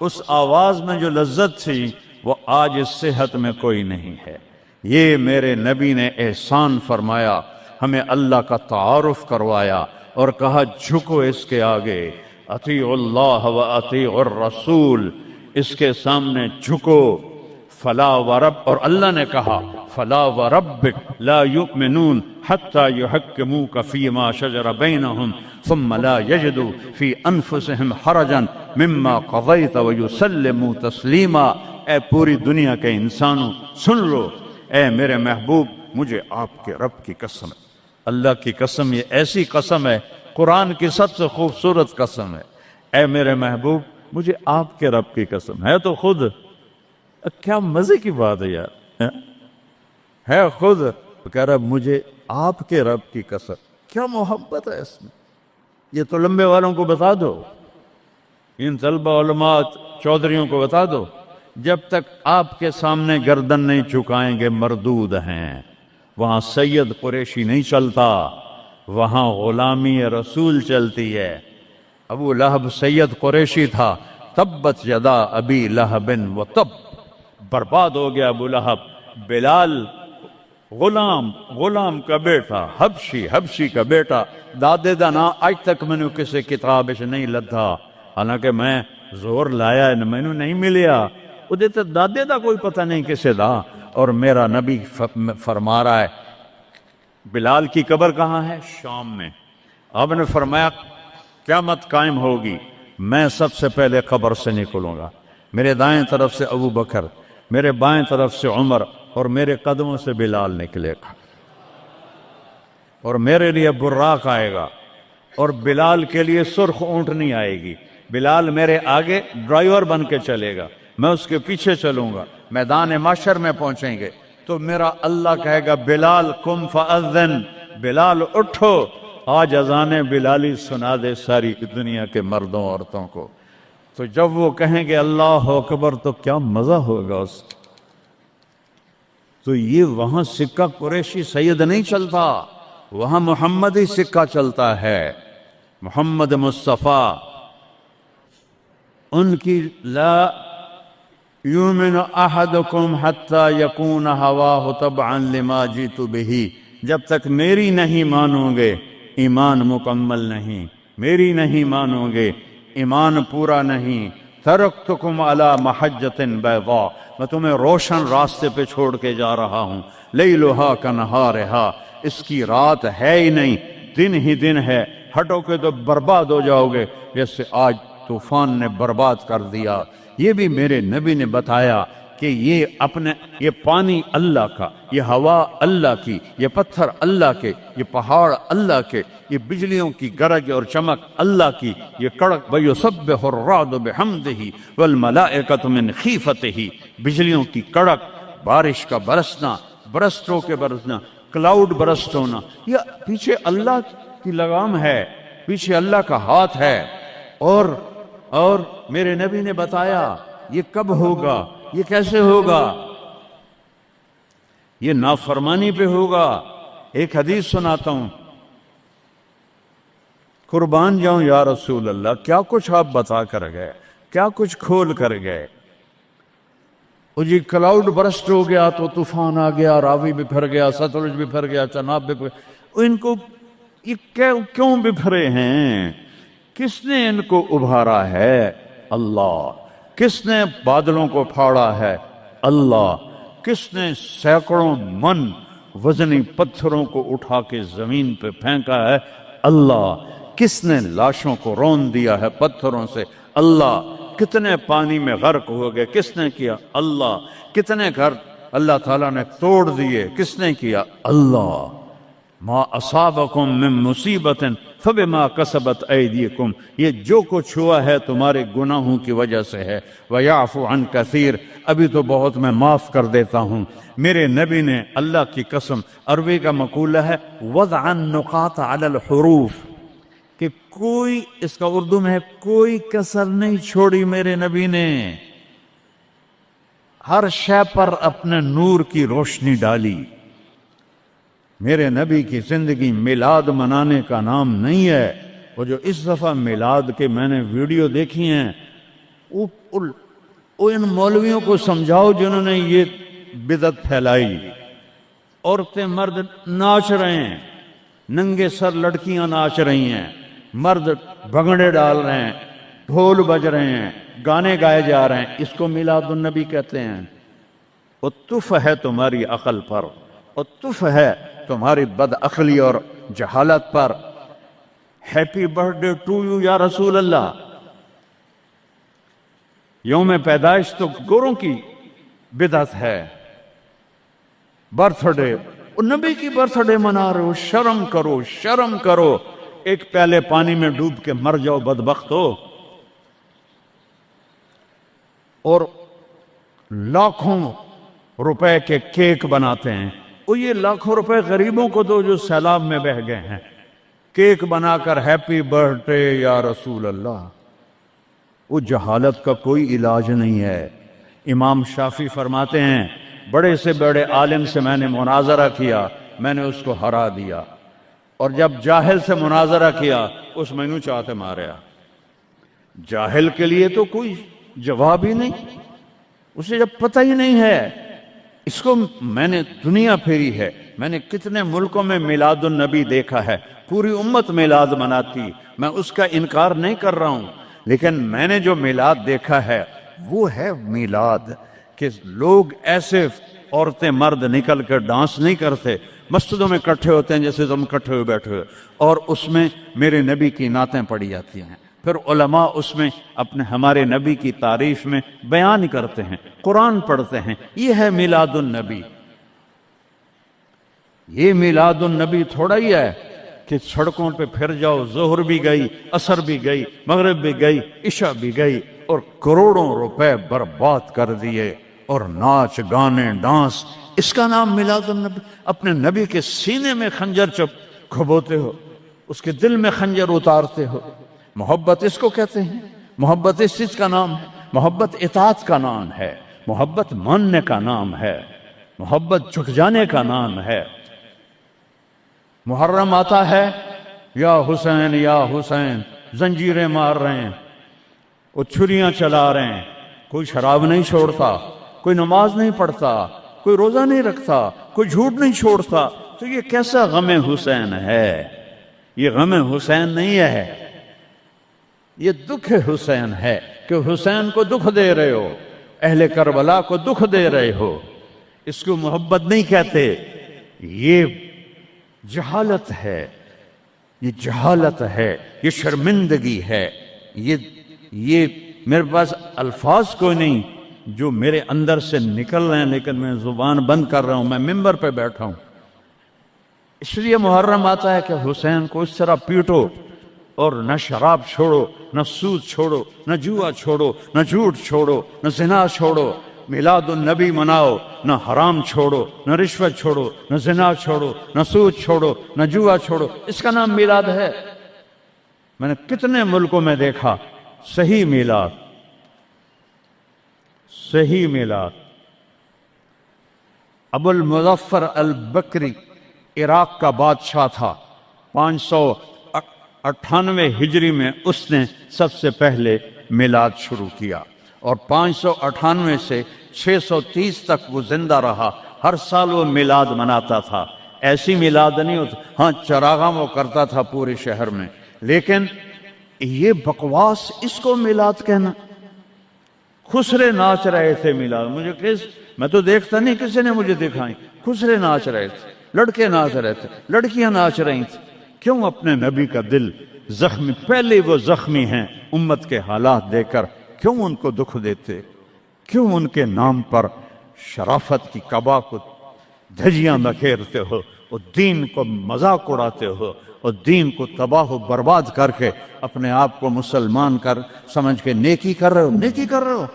Speaker 1: اس آواز میں جو لذت تھی وہ آج اس صحت میں کوئی نہیں ہے. یہ میرے نبی نے احسان فرمایا، ہمیں اللہ کا تعارف کروایا اور کہا جھکو اس کے آگے. اطیعوا اللہ و اطیعوا الرسول. اس کے سامنے جھکو. فلا ورب، اور اللہ نے کہا فلا وربک لا یؤمنون حتی یحکموک فیما شجر بینہم ثم لا یجدوا فی انفسہم حرجا مما قضیت ویسلموا تسلیما. اے پوری دنیا کے انسانوں سن لو، اے میرے محبوب مجھے آپ کے رب کی قسم ہے. اللہ کی قسم، یہ ایسی قسم ہے، قرآن کی سب سے خوبصورت قسم ہے. اے میرے محبوب مجھے آپ کے رب کی قسم ہے. تو خود کیا مزے کی بات ہے یار، ہے خود کہہ رہا مجھے آپ کے رب کی قسم. کیا محبت ہے اس میں. یہ تو لمبے والوں کو بتا دو، ان طلبہ علماء چودھریوں کو بتا دو، جب تک آپ کے سامنے گردن نہیں جھکائیں گے مردود ہیں. وہاں سید قریشی نہیں چلتا، وہاں غلامی رسول چلتی ہے. ابو لہب سید قریشی تھا. تبت یدا ابی لہب و تب. برباد ہو گیا ابو لہب. بلال غلام کا بیٹا، حبشی کا بیٹا. دادے دا نا آج تک میں نے کسی کتاب سے نہیں لدھا، حالانکہ میں زور لایا میں نے نہیں ملیا. وہ دیتے دادے دا کوئی پتہ نہیں کسے دا. اور میرا نبی فرما رہا ہے بلال کی قبر کہاں ہے؟ شام میں. آپ نے فرمایا قیامت قائم ہوگی، میں سب سے پہلے قبر سے نکلوں گا. میرے دائیں طرف سے ابو بکر، میرے بائیں طرف سے عمر، اور میرے قدموں سے بلال نکلے گا. اور میرے لیے براق آئے گا، اور بلال کے لیے سرخ اونٹنی آئے گی۔ بلال میرے آگے ڈرائیور بن کے چلے گا، میں اس کے پیچھے چلوں گا، میدان محشر میں پہنچیں گے تو میرا اللہ کہے گا بلال قم فاذن، بلال اٹھو، آج اذان بلالی سنا دے ساری دنیا کے مردوں عورتوں کو۔ تو جب وہ کہیں گے اللہ اکبر تو کیا مزہ ہوگا اس کا۔ تو یہ وہاں سکہ قریشی سید نہیں چلتا، وہاں محمدی سکہ چلتا ہے، محمد مصطفیٰ۔ ان کی لا یؤمن احدکم حتی یکون ہواہ تبعا لما جئت بہ، جب تک میری نہیں مانو گے ایمان مکمل نہیں، میری نہیں مانو گے ایمان پورا نہیں۔ ترکتکم علی محجۃ بیضاء، میں تمہیں روشن راستے پہ چھوڑ کے جا رہا ہوں، لیلھا کنہارھا، اس کی رات ہے ہی نہیں، دن ہی دن ہے، ہٹو کے تو برباد ہو جاؤ گے جیسے آج طوفان نے برباد کر دیا۔ یہ بھی میرے نبی نے بتایا کہ یہ پانی اللہ کا، یہ ہوا اللہ کی، یہ پتھر اللہ کے، یہ پہاڑ اللہ کے، یہ بجلیوں کی گرج اور چمک اللہ کی، یہ کڑک وَيُسَبِّحُ الرَّعْدُ بِحَمْدِهِ وَالْمَلَائِكَةُ مِنْ خِيفَتِهِ، بجلیوں کی کڑک، بارش کا برسنا، برسٹوں کے برسنا، کلاؤڈ برسٹ ہونا، یہ پیچھے اللہ کی لگام ہے، پیچھے اللہ کا ہاتھ ہے۔ اور میرے نبی نے بتایا یہ کب ہوگا، یہ کیسے ہوگا، یہ نافرمانی پہ ہوگا۔ ایک حدیث سناتا ہوں، قربان جاؤں یا رسول اللہ، کیا کچھ آپ بتا کر گئے، کیا کچھ کھول کر گئے۔ وہ جی کلاؤڈ برسٹ ہو گیا تو طوفان آ گیا، راوی بکھر گیا، ستلج بکھر گیا، چناب بکھر، ان کو یہ کیوں بکھرے ہیں؟ کس نے ان کو ابھارا ہے؟ اللہ۔ کس نے بادلوں کو پھاڑا ہے؟ اللہ۔ کس نے سینکڑوں من وزنی پتھروں کو اٹھا کے زمین پہ پھینکا ہے؟ اللہ۔ کس نے لاشوں کو رون دیا ہے پتھروں سے؟ اللہ۔ کتنے پانی میں غرق ہو گئے، کس نے کیا؟ اللہ۔ کتنے گھر اللہ تعالیٰ نے توڑ دیے، کس نے کیا؟ اللہ۔ ما اصابکم من مصیبت فبما کسبت ایدیکم، یہ جو کچھ ہوا ہے تمہارے گناہوں کی وجہ سے ہے۔ ویعفو عن کثیر، ابھی تو بہت میں معاف کر دیتا ہوں۔ میرے نبی نے اللہ کی قسم، عربی کا مقولہ ہے وضع النقاط علی الحروف، کہ کوئی، اس کا اردو میں ہے کوئی کسر نہیں چھوڑی میرے نبی نے، ہر شے پر اپنے نور کی روشنی ڈالی۔ میرے نبی کی زندگی میلاد منانے کا نام نہیں ہے۔ وہ جو اس دفعہ میلاد کے میں نے ویڈیو دیکھی ہیں، وہ ان مولویوں کو سمجھاؤ جنہوں نے یہ بدعت پھیلائی۔ عورتیں مرد ناچ رہے ہیں، ننگے سر لڑکیاں ناچ رہی ہیں، مرد بھنگڑے ڈال رہے ہیں، ڈھول بج رہے ہیں، گانے گائے جا رہے ہیں، اس کو میلاد النبی کہتے ہیں۔ وہ تف ہے تمہاری عقل پر، اور تف ہے تمہاری بد عقلی اور جہالت پر۔ Happy birthday to you یا رسول اللہ، یوم پیدائش تو گوروں کی بدعت ہے۔ برتھ ڈے، نبی کی برتھ ڈے منا رہے ہو، شرم کرو، شرم کرو۔ ایک پیالے پانی میں ڈوب کے مر جاؤ بدبخت ہو۔ اور لاکھوں روپے کے کیک بناتے ہیں، وہ یہ لاکھوں روپے غریبوں کو دو جو سیلاب میں بہہ گئے ہیں، کیک بنا کر ہیپی برتھ ڈے یا رسول اللہ۔ وہ جہالت کا کوئی علاج نہیں ہے۔ امام شافعی فرماتے ہیں بڑے سے بڑے عالم سے میں نے مناظرہ کیا، میں نے اس کو ہرا دیا، اور جب جاہل سے مناظرہ کیا اس مینو چاہتے ماریا۔ جاہل کے لیے تو کوئی جواب ہی نہیں، اسے جب پتہ ہی نہیں ہے۔ اس کو میں نے دنیا پھیری ہے، میں نے کتنے ملکوں میں میلاد النبی دیکھا ہے، پوری امت میلاد مناتی، میں اس کا انکار نہیں کر رہا ہوں، لیکن میں نے جو میلاد دیکھا ہے وہ ہے میلاد کہ لوگ ایسے، عورتیں مرد نکل کر ڈانس نہیں کرتے، مسجدوں میں اکٹھے ہوتے ہیں جیسے تم اکٹھے ہوئے بیٹھے ہوئے، اور اس میں میرے نبی کی نعتیں پڑھی جاتی ہیں، پھر علماء اس میں اپنے ہمارے نبی کی تعریف میں بیان کرتے ہیں، قرآن پڑھتے ہیں۔ یہ ہے میلاد النبی۔ یہ میلاد النبی تھوڑا ہی ہے کہ سڑکوں پہ پھر جاؤ، ظہر بھی گئی، عصر بھی گئی، مغرب بھی گئی، عشاء بھی گئی، اور کروڑوں روپے برباد کر دیے، اور ناچ گانے ڈانس، اس کا نام میلاد النبی؟ اپنے نبی کے سینے میں خنجر کھبوتے ہو، اس کے دل میں خنجر اتارتے ہو۔ محبت اس کو کہتے ہیں، محبت اس چیز کا نام ہے، محبت اطاعت کا نام ہے، محبت ماننے کا نام ہے، محبت جھک جانے کا نام ہے۔ محرم آتا ہے، یا حسین یا حسین، زنجیریں مار رہے ہیں، وہ چھریاں چلا رہے ہیں، کوئی شراب نہیں چھوڑتا، کوئی نماز نہیں پڑھتا، کوئی روزہ نہیں رکھتا، کوئی جھوٹ نہیں چھوڑتا، تو یہ کیسا غم حسین ہے؟ یہ غم حسین نہیں ہے، یہ دکھ حسین ہے، کہ حسین کو دکھ دے رہے ہو، اہل کربلا کو دکھ دے رہے ہو۔ اس کو محبت نہیں کہتے، یہ جہالت ہے، یہ جہالت ہے، یہ شرمندگی ہے، یہ میرے پاس الفاظ کوئی نہیں جو میرے اندر سے نکل رہے ہیں، لیکن میں زبان بند کر رہا ہوں، میں ممبر پہ بیٹھا ہوں۔ اس لیے محرم آتا ہے کہ حسین کو اس طرح پیٹو، اور نہ شراب چھوڑو، نہ سود چھوڑو، نہ جوا چھوڑو، نہ جھوٹ چھوڑو، نہ زنا چھوڑو، میلاد النبی مناؤ، نہ حرام چھوڑو، نہ رشوت چھوڑو، نہ زنا چھوڑو، نہ سود چھوڑو، نہ جوا چھوڑو، اس کا نام میلاد ہے۔ میں نے کتنے ملکوں میں دیکھا صحیح میلاد، صحیح میلاد۔ ابو المظفر البکری عراق کا بادشاہ تھا، 598 ہجری میں اس نے سب سے پہلے میلاد شروع کیا، اور 598 سے 630 تک وہ زندہ رہا، ہر سال وہ میلاد مناتا تھا۔ ایسی میلاد نہیں ہوتا، ہاں چراغاں وہ کرتا تھا پورے شہر میں، لیکن یہ بکواس، اس کو میلاد کہنا۔ خسرے ناچ رہے تھے میلاد، میں تو دیکھتا نہیں، کسی نے مجھے دکھائی، خسرے ناچ رہے تھے، لڑکے ناچ رہے تھے، لڑکیاں ناچ رہی تھیں۔ کیوں اپنے نبی کا دل زخمی، پہلے وہ زخمی ہیں امت کے حالات دے کر، کیوں ان کو دکھ دیتے؟ کیوں ان کے نام پر شرافت کی قبا کو دھجیاں بکھیرتے ہو، اور دین کو مذاق اڑاتے ہو، اور دین کو تباہ و برباد کر کے اپنے آپ کو مسلمان کر سمجھ کے نیکی کر رہے ہو، نیکی کر رہے ہو۔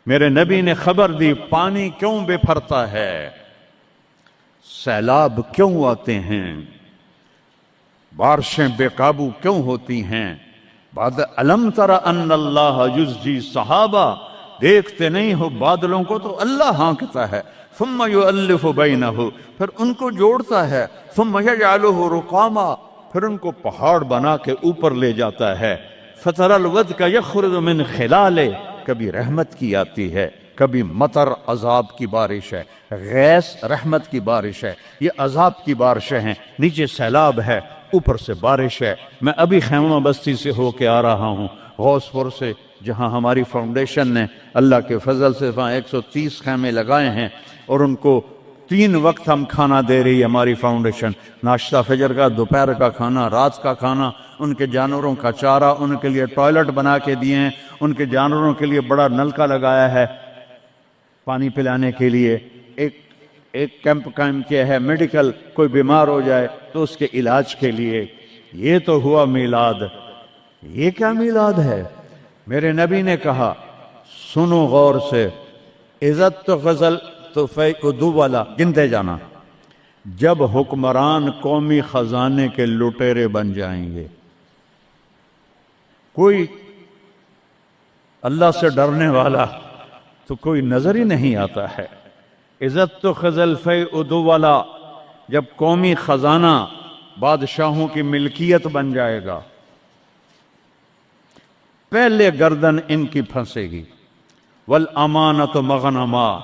Speaker 1: میرے نبی نے خبر دی، پانی کیوں بے پھرتا ہے، سیلاب کیوں آتے ہیں، بارشیں بے قابو کیوں ہوتی ہیں۔ بعد الم تر ان اللہ یزجی صحابہ، دیکھتے نہیں ہو بادلوں کو تو اللہ ہانکتا ہے، ثم یؤلف بینہ، پھر ان کو جوڑتا ہے، ثم یجعلہ رقاما، پھر ان کو پہاڑ بنا کے اوپر لے جاتا ہے۔ فتر الودق یخرج من خلالہ، کبھی رحمت کی آتی ہے، کبھی مطر عذاب کی بارش ہے، غیث رحمت کی بارش ہے، یہ عذاب کی بارشیں ہیں، نیچے سیلاب ہے، اوپر سے بارش ہے۔ میں ابھی خیمہ بستی سے ہو کے آ رہا ہوں، غوث پور سے، جہاں ہماری فاؤنڈیشن نے اللہ کے فضل سے وہاں 130 خیمے لگائے ہیں، اور ان کو 3 وقت ہم کھانا دے رہی ہے ہماری فاؤنڈیشن، ناشتہ فجر کا، دوپہر کا کھانا، رات کا کھانا، ان کے جانوروں کا چارہ، ان کے لیے ٹوائلٹ بنا کے دیے ہیں، ان کے جانوروں کے لیے بڑا نلکا لگایا ہے پانی پلانے کے لیے، ایک کیمپ قائم کیا ہے، میڈیکل، کوئی بیمار ہو جائے تو اس کے علاج کے لیے۔ یہ تو ہوا میلاد۔ یہ کیا میلاد ہے؟ میرے نبی نے کہا، سنو غور سے، عزت تو غزل تو فیعدو والا، گنتے جانا، جب حکمران قومی خزانے کے لٹیرے بن جائیں گے، کوئی اللہ سے ڈرنے والا تو کوئی نظر ہی نہیں آتا ہے۔ عزت تو خزل فیعدو والا، جب قومی خزانہ بادشاہوں کی ملکیت بن جائے گا، پہلے گردن ان کی پھنسے گی۔ والامانت مغنما،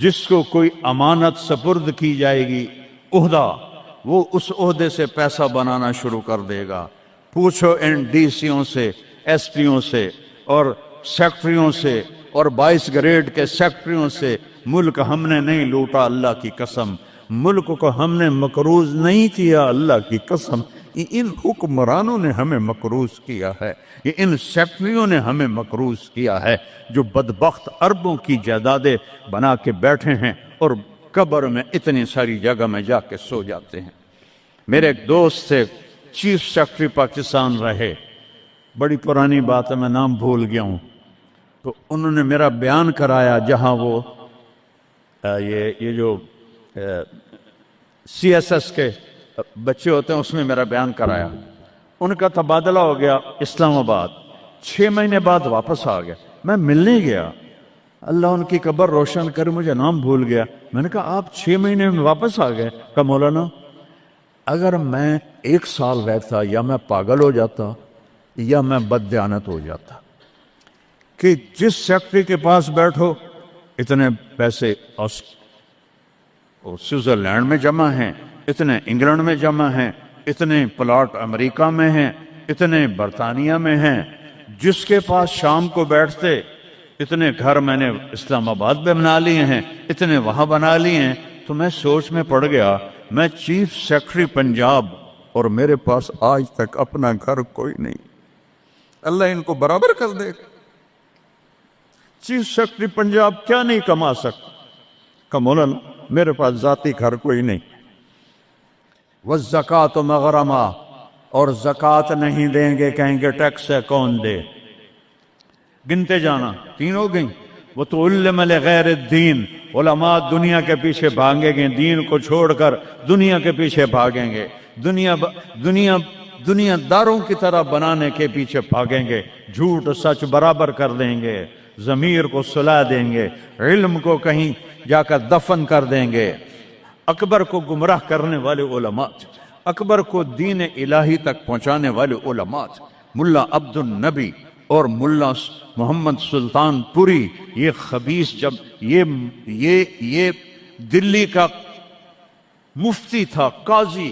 Speaker 1: جس کو کوئی امانت سپرد کی جائے گی، عہدہ، وہ اس عہدے سے پیسہ بنانا شروع کر دے گا۔ پوچھو ان ڈی سیوں سے، ایس پیوں سے، اور سیکٹریوں سے، اور 22 گریڈ کے سیکٹریوں سے، ملک ہم نے نہیں لوٹا، اللہ کی قسم، ملک کو ہم نے مقروض نہیں کیا، اللہ کی قسم، ان حکمرانوں نے ہمیں مقروض کیا ہے، یہ ان سیکٹریوں نے ہمیں مقروض کیا ہے، جو بدبخت اربوں کی جائیدادیں بنا کے بیٹھے ہیں، اور قبر میں اتنی ساری جگہ میں جا کے سو جاتے ہیں۔ میرے ایک دوست سے چیف سیکرٹری پاکستان رہے، بڑی پرانی بات ہے، میں نام بھول گیا ہوں، تو انہوں نے میرا بیان کرایا جہاں وہ یہ جو سی ایس ایس کے بچے ہوتے ہیں اس میں میرا بیان کرایا۔ ان کا تبادلہ ہو گیا اسلام آباد، 6 مہینے بعد واپس آ گیا۔ میں ملنے گیا، اللہ ان کی قبر روشن کرے، مجھے نام بھول گیا۔ میں نے کہا آپ 6 مہینے میں واپس آ گئے؟ کہا مولانا اگر میں 1 سال رہتا یا میں پاگل ہو جاتا یا میں بددیانت ہو جاتا، کہ جس سیکٹری کے پاس بیٹھو اتنے پیسے سوئٹزرلینڈ میں جمع ہیں، اتنے انگلینڈ میں جمع ہیں، اتنے پلاٹ امریکہ میں ہیں، اتنے برطانیہ میں ہیں، جس کے پاس شام کو بیٹھتے اتنے گھر میں نے اسلام آباد میں بنا لیے ہیں، اتنے وہاں بنا لیے ہیں۔ تو میں سوچ میں پڑ گیا، میں چیف سیکرٹری پنجاب اور میرے پاس آج تک اپنا گھر کوئی نہیں، اللہ ان کو برابر کر دے گا۔ چیف سیکرٹری پنجاب کیا نہیں کما سکتا؟ کہ مولانا میرے پاس ذاتی گھر کوئی نہیں۔ والزکوٰۃ مغرمہ، اور زکوٰۃ نہیں دیں گے، کہیں گے ٹیکس ہے کون دے؟ گنتے جانا، 3 ہو گئیں۔ وَتُعَلِّمَ لِغَيْرِ الدِّينِ، علماء دنیا کے پیچھے بھاگیں گے، دین کو چھوڑ کر دنیا کے پیچھے بھاگیں گے، دنیا داروں کی طرح بنانے کے پیچھے بھاگیں گے، جھوٹ سچ برابر کر دیں گے، ضمیر کو سلا دیں گے، علم کو کہیں جا کر دفن کر دیں گے۔ اکبر کو گمراہ کرنے والے علماء، اکبر کو دین الہی تک پہنچانے والے علماء، ملا عبد النبی اور ملا محمد سلطان پوری، یہ خبیث، جب یہ دلی کا مفتی تھا، قاضی،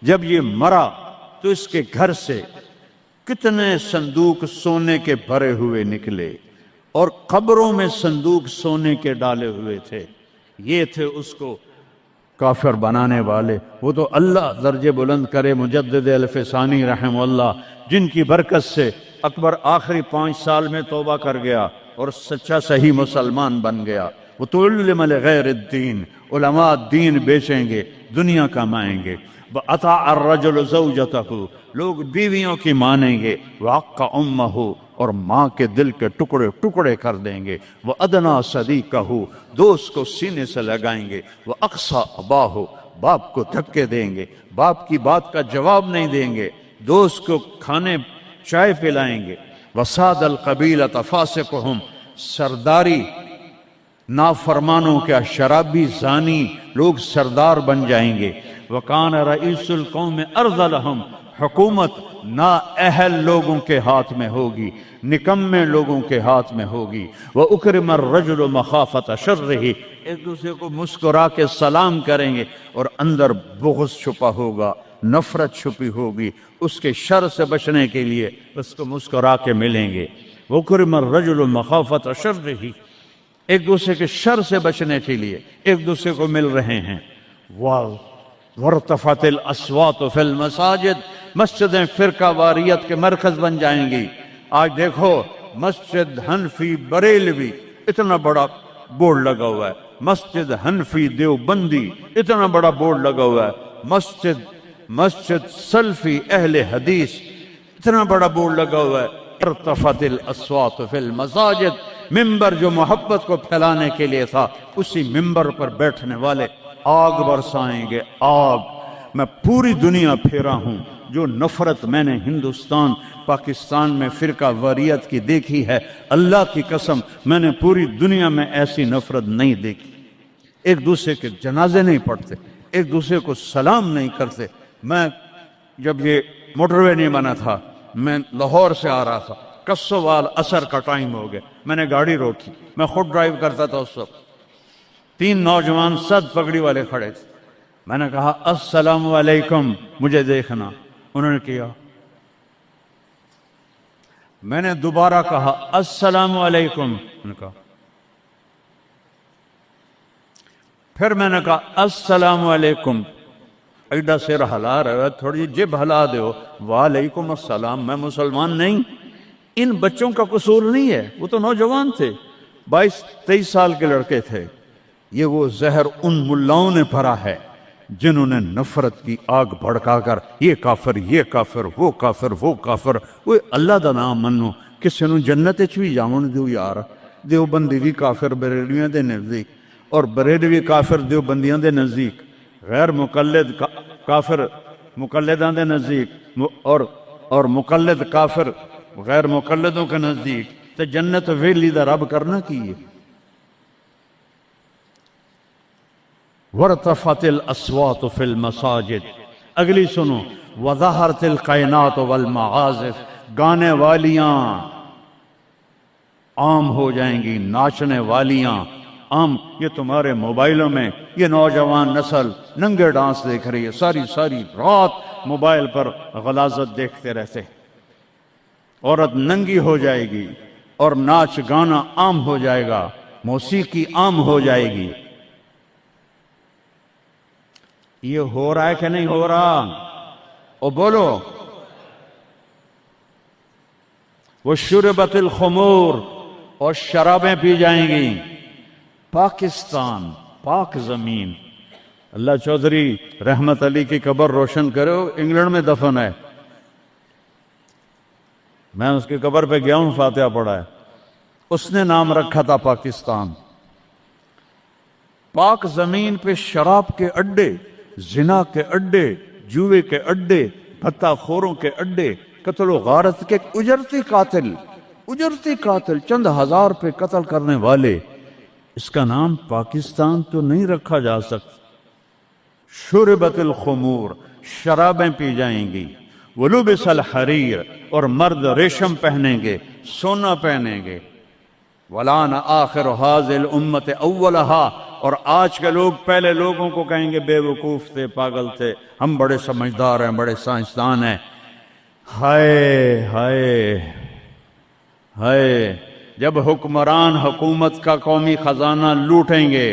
Speaker 1: جب یہ مرا تو اس کے گھر سے کتنے صندوق سونے کے بھرے ہوئے نکلے، اور قبروں میں صندوق سونے کے ڈالے ہوئے تھے۔ یہ تھے اس کو کافر بنانے والے۔ وہ تو اللہ درجے بلند کرے مجدد الف ثانی رحمہ اللہ، جن کی برکت سے اکبر آخری 5 سال میں توبہ کر گیا اور سچا صحیح مسلمان بن گیا۔ وَتُعَلِّمَ لِغَيْرِ الدِّينِ، علماء دین بیچیں گے، دنیا کمائیں گے۔ وَأَطَاعَ الرَّجُلُ زَوْجَتَهُ، لوگ بیویوں کی مانیں گے۔ وَعَقَّ أُمَّهُ، اور ماں کے دل کے ٹکڑے ٹکڑے کر دیں گے۔ وَأَدْنَىٰ صَدِيقَهُ، دوست کو سینے سے لگائیں گے۔ وَأَقْصَىٰ أَبَاهُ، باپ کو دھکے دیں گے، باپ کی بات کا جواب نہیں دیں گے، دوست کو کھانے چائے پلائیں گے۔ وَسَادَ الْقَبِيلَةَ فَاسِقُهُمْ، سرداری نافرمانوں کا شرابی زانی لوگ سردار بن جائیں گے۔ وَكَانَ رَئِيسُ الْقَوْمِ أَرْذَلَهُمْ، حکومت نااہل لوگوں کے ہاتھ میں ہوگی، نکمے لوگوں کے ہاتھ میں ہوگی۔ وَأُكْرِمَ الرَّجُلُ مَخَافَةَ شَرِّهِ، ایک دوسرے کو مسکرا کے سلام کریں گے، اور اندر بغض چھپا ہوگا، نفرت چھپی ہوگی، اس کے شر سے بچنے کے لیے اس کو مسکرا کے ملیں گے۔ وَأُكْرِمَ الرَّجُلُ مَخَافَةَ شَرِّهِ، ایک دوسرے کے شر سے بچنے کے لیے ایک دوسرے کو مل رہے ہیں۔ وَارْتَفَعَتِ الْأَصْوَاتُ فِي الْمَسَاجِدِ، مسجدیں فرقہ واریت کے مرکز بن جائیں گی۔ آج دیکھو مسجد حنفی بریلوی اتنا بڑا بورڈ لگا ہوا ہے، مسجد حنفی دیوبندی اتنا بڑا بورڈ لگا ہوا ہے، مسجد سلفی اہل حدیث اتنا بڑا بورڈ لگا ہوا ہے۔ ارتفعت الاصوات فی المساجد، ممبر جو محبت کو پھیلانے کے لیے تھا، اسی ممبر پر بیٹھنے والے آگ برسائیں گے، آگ۔ میں پوری دنیا پھیرا ہوں، جو نفرت میں نے ہندوستان پاکستان میں فرقہ واریت کی دیکھی ہے، اللہ کی قسم میں نے پوری دنیا میں ایسی نفرت نہیں دیکھی۔ ایک دوسرے کے جنازے نہیں پڑھتے، ایک دوسرے کو سلام نہیں کرتے۔ میں جب یہ موٹر وے نہیں بنا تھا، میں لاہور سے آ رہا تھا، کسوال عصر کا ٹائم ہو گیا، میں نے گاڑی روکی، میں خود ڈرائیو کرتا تھا اس وقت۔ 3 نوجوان سد پگڑی والے کھڑے تھے، میں نے کہا السلام علیکم، مجھے دیکھنا، انہوں نے کیا، میں نے دوبارہ کہا السلام علیکم، انہوں نے کہا، پھر میں نے کہا السلام علیکم، ایڈا سر ہلا رہا ہے، تھوڑی جب ہلا دیو، وعلیکم السلام، میں مسلمان نہیں۔ ان بچوں کا قصور نہیں ہے، وہ تو نوجوان تھے، 22-23 سال کے لڑکے تھے، یہ وہ زہر ان ملاؤں نے بھرا ہے جنہوں نے نفرت کی آگ بھڑکا کر یہ کافر وہ کافر وہ کافر، وہ اللہ دا نام منو، کسے نو جنت وچ بھی جاون دیو یار۔ دیوبندی بھی کافر بریلویاں دے نزدیک، اور بریلوی کافر دیوبندیاں دے نزدیک، غیر مقلد کافر مقلداں دے نزدیک، اور مقلد کافر غیر مقلدوں کے نزدیک، تے جنت ویلی دا رب کرنا کی ہے۔ وَارْتَفَعَتِ الْأَصْوَاتُ فِي الْمَسَاجِدِ، اگلی سنو، وَظَهَرَتِ الْقَيْنَاتُ وَالْمَعَازِفُ، گانے والیاں عام ہو جائیں گی، ناچنے والیاں عام۔ یہ تمہارے موبائلوں میں یہ نوجوان نسل ننگے ڈانس دیکھ رہی ہے، ساری رات موبائل پر غلاظت دیکھتے رہتے۔ عورت ننگی ہو جائے گی اور ناچ گانا عام ہو جائے گا، موسیقی عام ہو جائے گی۔ یہ ہو رہا ہے کہ نہیں ہو رہا؟ او بولو۔ وَشُرِبَتِ الْخُمُورُ، اور شرابیں پی جائیں گی۔ پاکستان، پاک زمین، اللہ چودھری رحمت علی کی قبر روشن کرو، انگلینڈ میں دفن ہے، میں اس کی قبر پہ گیا ہوں، فاتحہ پڑھا ہے، اس نے نام رکھا تھا پاکستان۔ پاک زمین پہ شراب کے اڈے، زنا کے اڈے، جوئے کے اڈے، بھتہ خوروں کے اڈے، قتل و غارت کے اجرتی قاتل چند ہزار پہ قتل کرنے والے، اس کا نام پاکستان تو نہیں رکھا جا سکتا۔ شربت الخمور، شرابیں پی جائیں گی۔ ولبس الحریر، اور مرد ریشم پہنیں گے، سونا پہنیں گے۔ ولان آخر هذه الامت اولہا، اور آج کے لوگ پہلے لوگوں کو کہیں گے بے وقوف تھے، پاگل تھے، ہم بڑے سمجھدار ہیں، بڑے سائنسدان ہیں۔ ہائے ہائے ہائے، جب حکمران حکومت کا قومی خزانہ لوٹیں گے،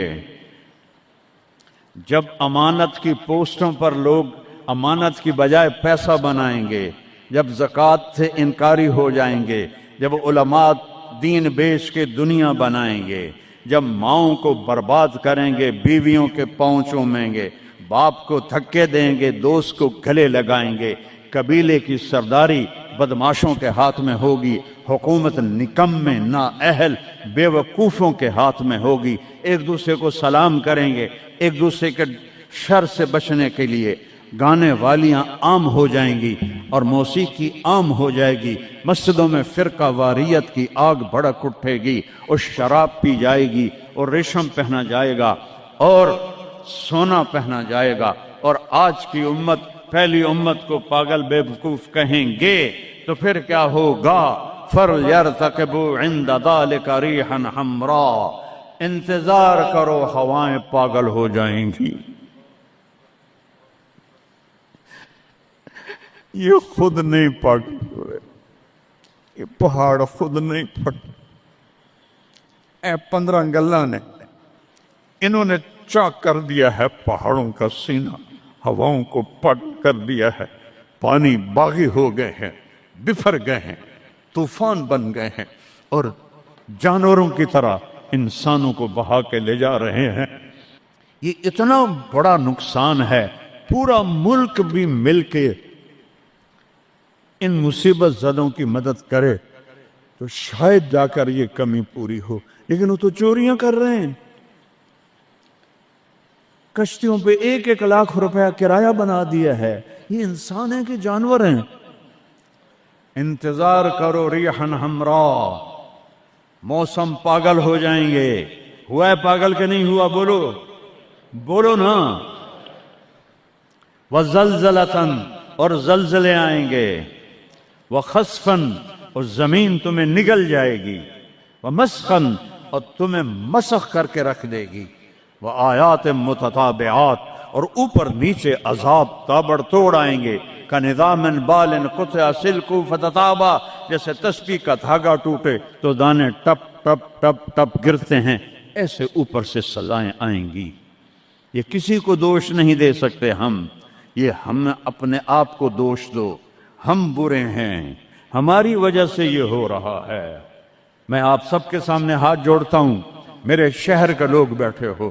Speaker 1: جب امانت کی پوسٹوں پر لوگ امانت کی بجائے پیسہ بنائیں گے، جب زکوٰۃ سے انکاری ہو جائیں گے، جب علماء دین بیچ کے دنیا بنائیں گے، جب ماؤں کو برباد کریں گے، بیویوں کے پاؤں چومیں گے، باپ کو دھکے دیں گے، دوست کو گلے لگائیں گے، قبیلے کی سرداری بدماشوں کے ہاتھ میں ہوگی، حکومت نکمے نااہل بے وقوفوں کے ہاتھ میں ہوگی، ایک دوسرے کو سلام کریں گے، ایک دوسرے کے شر سے بچنے کے لیے گانے والیاں عام ہو جائیں گی اور موسیقی عام ہو جائے گی، مسجدوں میں فرقہ واریت کی آگ بھڑک اٹھے گی، اور شراب پی جائے گی، اور ریشم پہنا جائے گا، اور سونا پہنا جائے گا، اور آج کی امت پہلی امت کو پاگل بے وقوف کہیں گے، تو پھر کیا ہوگا؟ فَلْيَرْتَقِبُوا عِنْدَ ذَلِكَ رِيحًا حَمْرَاءَ، انتظار کرو، ہوائیں پاگل ہو جائیں گی۔ یہ خود نہیں پاگل ہو رہے، یہ پہاڑ خود نہیں پھٹ، اے 15 گلہ نے انہوں نے چاک کر دیا ہے پہاڑوں کا سینہ، ہواؤں کو پٹ کر دیا ہے، پانی باغی ہو گئے ہیں، بفر گئے ہیں، طوفان بن گئے ہیں، اور جانوروں کی طرح انسانوں کو بہا کے لے جا رہے ہیں۔ یہ اتنا بڑا نقصان ہے، پورا ملک بھی مل کے ان مصیبت زدوں کی مدد کرے تو شاید جا کر یہ کمی پوری ہو، لیکن وہ تو چوریاں کر رہے ہیں، کشتیوں پہ 1-1 لاکھ روپیہ کرایہ بنا دیا ہے۔ یہ انسان ہیں کہ جانور ہیں؟ انتظار کرو ریحًا حمراء، موسم پاگل ہو جائیں گے۔ ہوا ہے پاگل کہ نہیں ہوا؟ بولو نا۔ وَزَلْزَلَةً، اور زلزلے آئیں گے، وَخَسْفًا، اور زمین تمہیں نگل جائے گی، وَمَسْخًا، اور تمہیں مسخ کر کے رکھ دے گی، وَآيَاتٍ مُتَتَابِعَاتٍ، اور اوپر نیچے عذاب تابڑ توڑ آئیں گے، كَنِظَامٍ بَالٍ قُطِعَ سِلْكُهُ فَتَتَابَى، جیسے تسبیح کا دھاگا ٹوٹے تو دانے ٹپ ٹپ ٹپ ٹپ گرتے ہیں، ایسے اوپر سے سزائیں آئیں گی۔ یہ کسی کو دوش نہیں دے سکتے ہم، یہ ہم اپنے آپ کو دوش دو، ہم برے ہیں، ہماری وجہ سے یہ ہو رہا ہے۔ میں آپ سب کے سامنے ہاتھ جوڑتا ہوں، میرے شہر کے لوگ بیٹھے ہو،